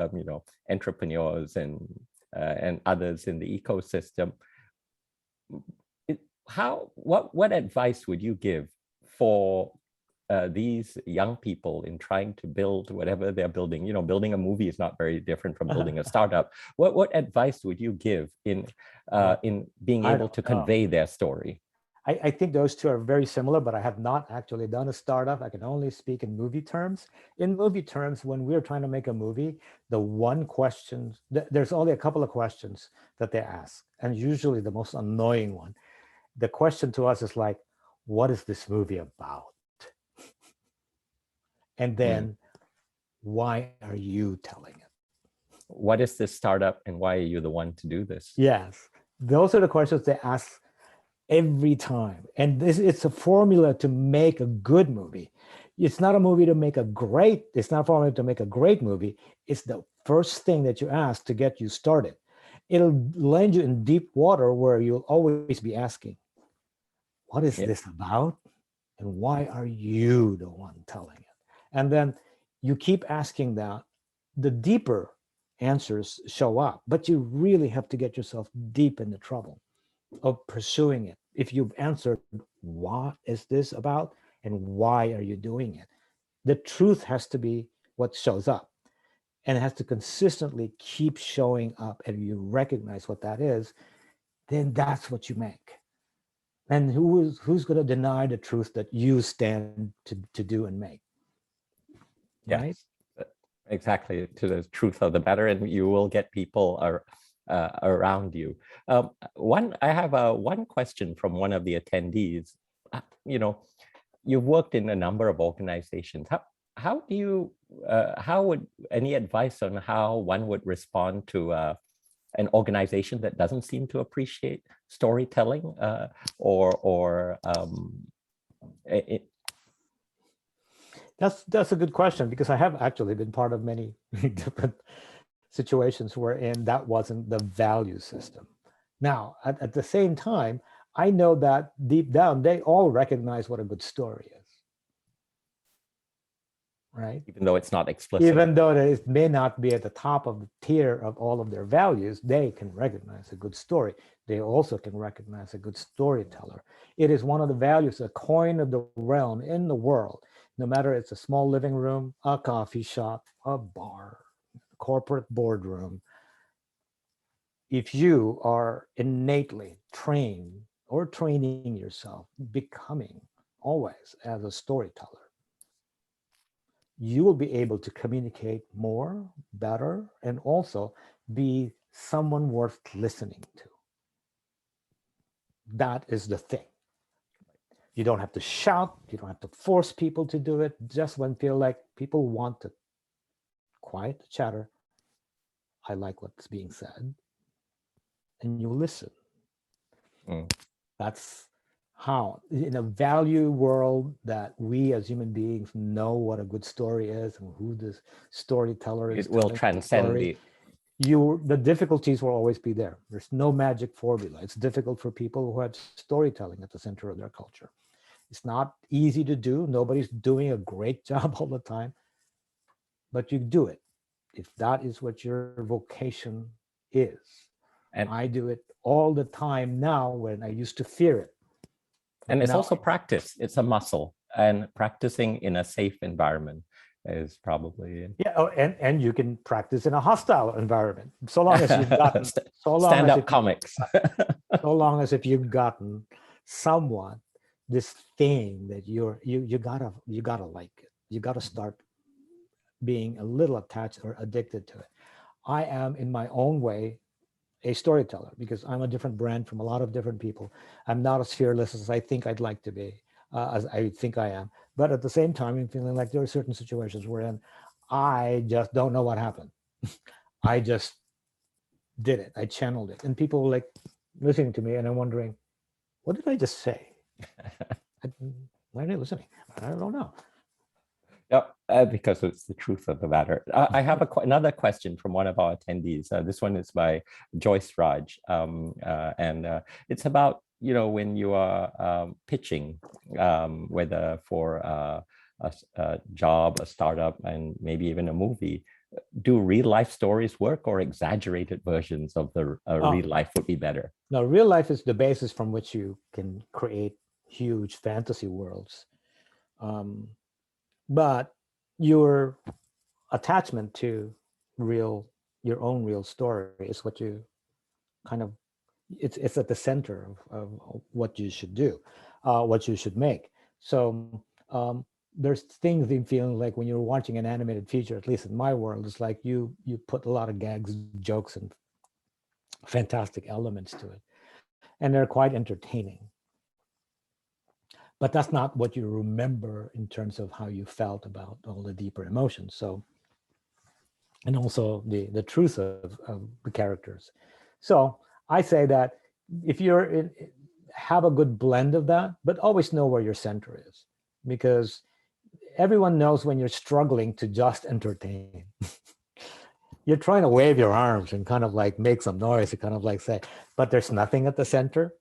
entrepreneurs and others in the ecosystem. What advice would you give for these young people in trying to build whatever they're building? Building a movie is not very different from building a startup. What advice would you give in being able to convey their story? I think those two are very similar, but I have not actually done a startup. I can only speak in movie terms. In movie terms, when we're trying to make a movie, the one question, there's only a couple of questions that they ask, and usually the most annoying one. The question to us is like, what is this movie about? And then, why are you telling it? What is this startup and why are you the one to do this? Yes, those are the questions they ask every time. And it's a formula to make a good movie. It's not a movie to make a great, it's not a formula to make a great movie. It's the first thing that you ask to get you started. It'll land you in deep water where you'll always be asking, what is this about? And why are you the one telling it? And then you keep asking that, the deeper answers show up, but you really have to get yourself deep in the trouble of pursuing it. If you've answered, what is this about? And why are you doing it? The truth has to be what shows up, and it has to consistently keep showing up, and you recognize what that is, then that's what you make. And who's going to deny the truth that you stand to do and make? Yes, right? Exactly, to the truth of the matter, and you will get people around you. I have one question from one of the attendees. You've worked in a number of organizations. How do you, how would, any advice on how one would respond to an organization that doesn't seem to appreciate storytelling That's a good question, because I have actually been part of many different situations wherein that wasn't the value system. Now, at the same time, I know that deep down, they all recognize what a good story is, right? Even though it's not explicit. Even though it may not be at the top of the tier of all of their values, they can recognize a good story. They also can recognize a good storyteller. It is one of the values, a coin of the realm in the world, no matter it's a small living room, a coffee shop, a bar, corporate boardroom. If you are innately trained or training yourself, becoming always as a storyteller, you will be able to communicate more, better, and also be someone worth listening to. That is the thing. You don't have to shout, you don't have to force people to do it. Just when feel like people want to quiet the chatter, I like what's being said, and you listen. That's how, in a value world that we as human beings know what a good story is and who this storyteller is. It will transcend the difficulties will always be there. There's no magic formula. It's difficult for people who have storytelling at the center of their culture. It's not easy to do. Nobody's doing a great job all the time, but you do it if that is what your vocation is. And I do it all the time now, when I used to fear it. And it's also practice. It's a muscle, and practicing in a safe environment is probably. Yeah, and you can practice in a hostile environment, so long as you've gotten stand-up comics. So long as if you've gotten somewhat this thing that you gotta like it. You gotta start being a little attached or addicted to it. I am, in my own way, a storyteller, because I'm a different brand from a lot of different people. I'm not as fearless as I think I'd like to be, as I think I am. But at the same time, I'm feeling like there are certain situations wherein I just don't know what happened. I just did it. I channeled it. And people were like listening to me, and I'm wondering, what did I just say? Why are they listening? I don't know. Yeah, because it's the truth of the matter. I have another question from one of our attendees. This one is by Joyce Raj, and it's about, when you are pitching, whether for a job, a startup, and maybe even a movie, do real life stories work, or exaggerated versions of the real life would be better? No, real life is the basis from which you can create huge fantasy worlds. But your attachment to your own real story is what you kind of, it's at the center of what you should do, what you should make. So there's things in feeling like when you're watching an animated feature, at least in my world, it's like you put a lot of gags, jokes, and fantastic elements to it, and they're quite entertaining. But that's not what you remember in terms of how you felt about all the deeper emotions. So, and also the truth of the characters. So I say that if you're have a good blend of that, but always know where your center is, because everyone knows when you're struggling to just entertain. You're trying to wave your arms and kind of like make some noise to kind of like say, but there's nothing at the center.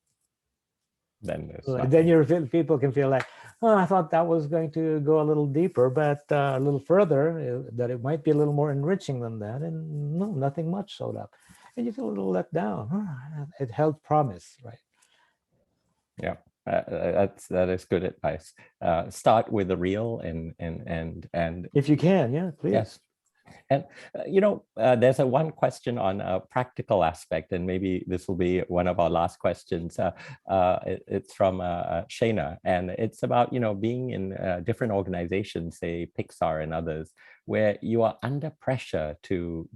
Then People can feel like, oh, I thought that was going to go a little deeper, but a little further, that it might be a little more enriching than that. And no, nothing much showed up. And you feel a little let down. It held promise, right? Yeah, that is good advice. Start with the real and if you can, yeah, please. Yes. And there's one question on a practical aspect, and maybe this will be one of our last questions. It's from Shana, and it's about being in different organizations, say Pixar and others, where you are under pressure to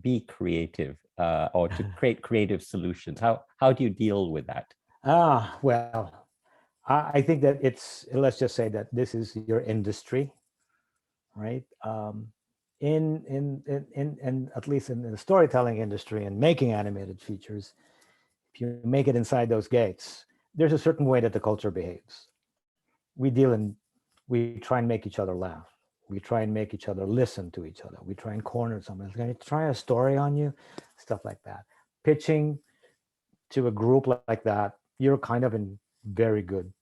be creative or to create creative solutions. How do you deal with that? Well, I think that let's just say that this is your industry, right? In at least in the storytelling industry and making animated features, if you make it inside those gates, there's a certain way that the culture behaves. We try and make each other laugh. We try and make each other listen to each other. We try and corner someone. Going to try a story on you, stuff like that. Pitching to a group like that, you're kind of in very good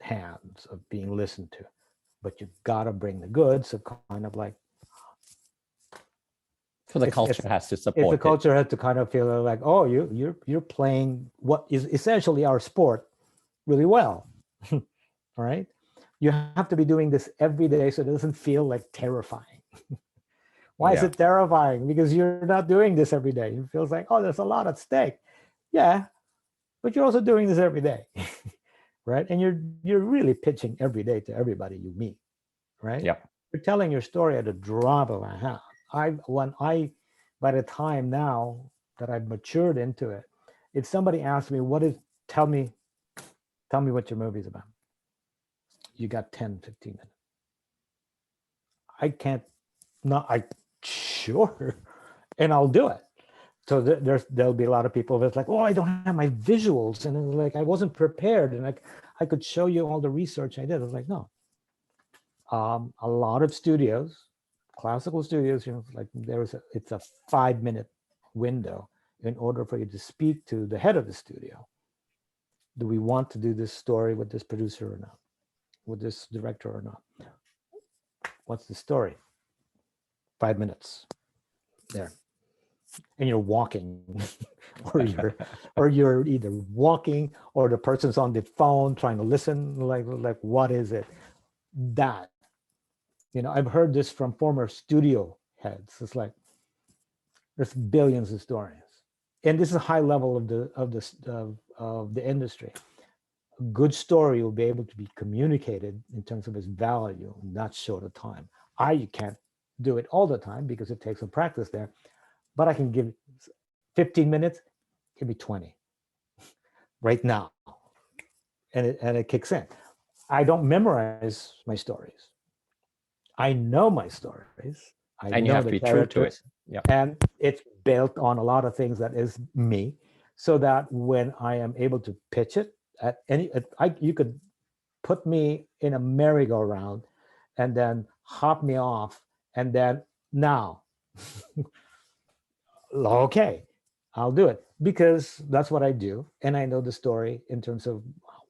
hands of being listened to, but you've got to bring the goods of kind of like, so the culture has to support. The culture has to kind of feel like, oh, you're playing what is essentially our sport really well. All right, you have to be doing this every day so it doesn't feel like terrifying. Why is it terrifying? Because you're not doing this every day. It feels like, oh, there's a lot at stake. Yeah, but you're also doing this every day, right? And you're really pitching every day to everybody you meet, right? Yeah. You're telling your story at a drop of a hat. By the time now that I've matured into it, if somebody asks me, tell me what your movie's about. You got 10, 15 minutes. I can't, sure. And I'll do it. So there'll be a lot of people that's like, oh, I don't have my visuals. And it's like, I wasn't prepared. And like, I could show you all the research I did. I was like, no. A lot of studios, classical studios, like it's a 5-minute window in order for you to speak to the head of the studio. Do we want to do this story with this producer or not? With this director or not? What's the story? 5 minutes there. And you're walking or you're either walking or the person's on the phone trying to listen, like what is it? That, I've heard this from former studio heads. It's like there's billions of stories, and this is a high level of the industry. A good story will be able to be communicated in terms of its value in that short of time. You can't do it all the time because it takes some practice there, but I can give 15 minutes, give me 20 right now, and it kicks in. I don't memorize my stories. I know my stories. And you have to be true to it. Yeah. And it's built on a lot of things that is me, so that when I am able to pitch it you could put me in a merry-go-round and then hop me off, and then now, okay, I'll do it because that's what I do. And I know the story in terms of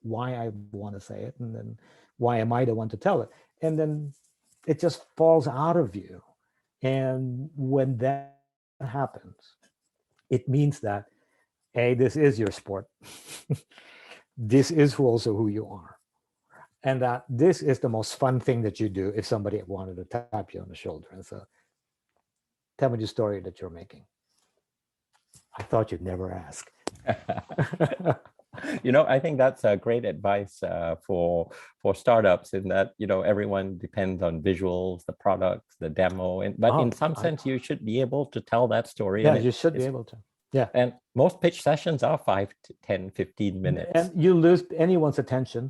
why I want to say it, and then why am I the one to tell it? And then it just falls out of you. And when that happens, it means that, hey, this is your sport. This is also who you are. And that this is the most fun thing that you do if somebody wanted to tap you on the shoulder and say, tell me the story that you're making. I thought you'd never ask. I think that's a great advice for startups, in that everyone depends on visuals, the products, the demo, but in some sense you should be able to tell that story. Yeah, you should be able to. Yeah. And most pitch sessions are 5 to 10, 15 minutes. And you lose anyone's attention.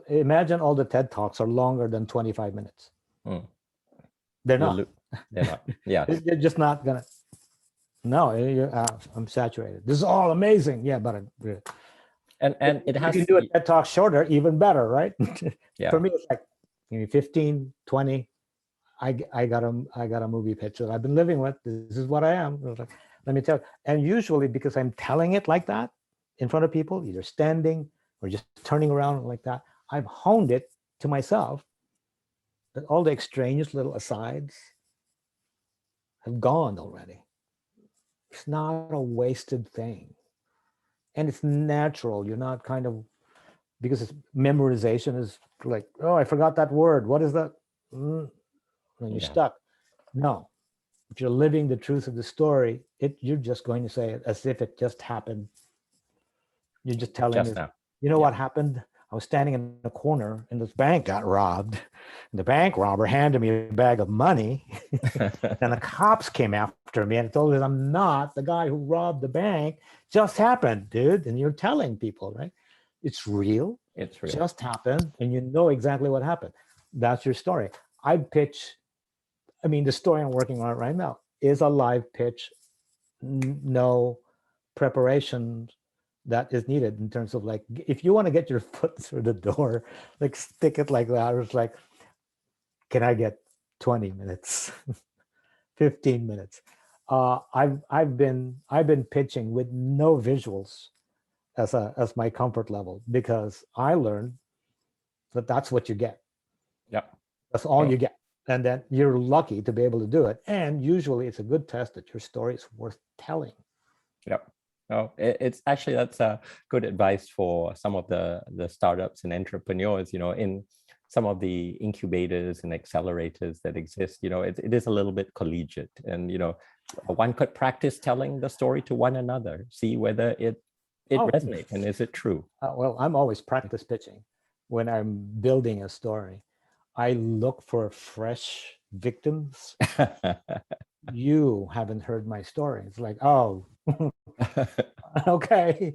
Imagine all the TED Talks are longer than 25 minutes. They're not. They're not. Yeah. They're just not gonna. No, I'm saturated. This is all amazing. Yeah, but And it You has can do a TED Talk shorter, even better, right? yeah. For me, it's like maybe 15, 20. I got a movie pitch that I've been living with. This is what I am. I was like, let me tell you. And usually because I'm telling it like that in front of people, either standing or just turning around like that, I've honed it to myself that all the extraneous little asides have gone already. It's not a wasted thing. And it's natural. You're not kind of, because it's memorization is like, oh, I forgot that word. What is that? And you're Yeah. stuck. No, if you're living the truth of the story, you're just going to say it as if it just happened. You're just telling Just this. now. You know Yeah. what happened? I was standing in the corner and this bank got robbed. The bank robber handed me a bag of money. And the cops came after me and told me I'm not the guy who robbed the bank. Just happened, dude. And you're telling people, right? It's real. It's real. Just happened. And you know exactly what happened. That's your story. The story I'm working on right now is a live pitch. No preparation that is needed in terms of like, if you want to get your foot through the door, like stick it like that. Or it's like, can I get 20 minutes, 15 minutes? I've been pitching with no visuals as my comfort level, because I learned that that's what you get. Yep. That's all you get. And then you're lucky to be able to do it. And usually it's a good test that your story is worth telling. Yep. Oh, it's actually, that's good advice for some of the startups and entrepreneurs, in some of the incubators and accelerators that exist. It is a little bit collegiate, and, one could practice telling the story to one another, see whether it resonates and is it true. Well, I'm always practice pitching when I'm building a story. I look for fresh victims. You haven't heard my story. It's like, oh, okay.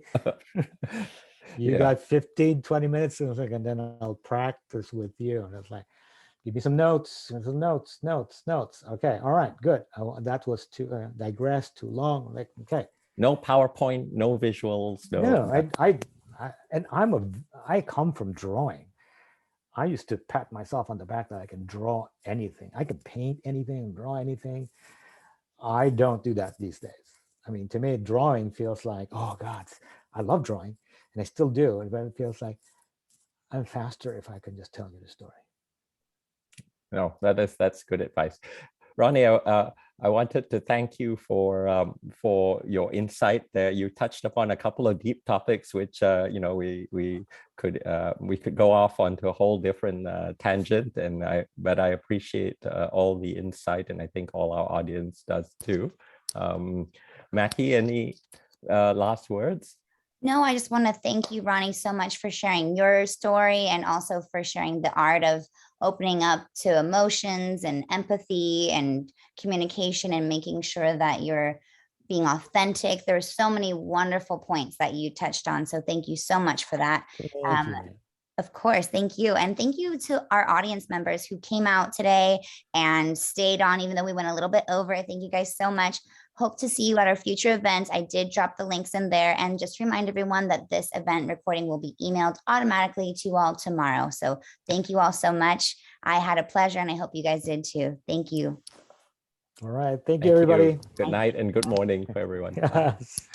You got 15, 20 minutes. And then I'll practice with you. And it's like, give me some notes, notes. Okay, all right, good. That was too digressed too long. Like, okay. No PowerPoint, no visuals. No, I come from drawing. I used to pat myself on the back that I can draw anything. I can paint anything, draw anything. I don't do that these days. To me, drawing feels like, oh God, I love drawing and I still do. But it feels like I'm faster if I can just tell you the story. No, that's good advice. Ronnie, I wanted to thank you for your insight there. You touched upon a couple of deep topics, which we could go off onto a whole different tangent, but I appreciate all the insight, and I think all our audience does too. Mackie, any last words? No, I just want to thank you, Ronnie, so much for sharing your story and also for sharing the art of opening up to emotions and empathy and communication and making sure that you're being authentic. There's so many wonderful points that you touched on. So thank you so much for that. Of course, thank you. And thank you to our audience members who came out today and stayed on, even though we went a little bit over. Thank you guys so much. Hope to see you at our future events. I did drop the links in there, and just remind everyone that this event recording will be emailed automatically to you all tomorrow. So thank you all so much. I had a pleasure, and I hope you guys did too. Thank you. All right. Thank you, everybody. Good night and good morning for everyone. Yes.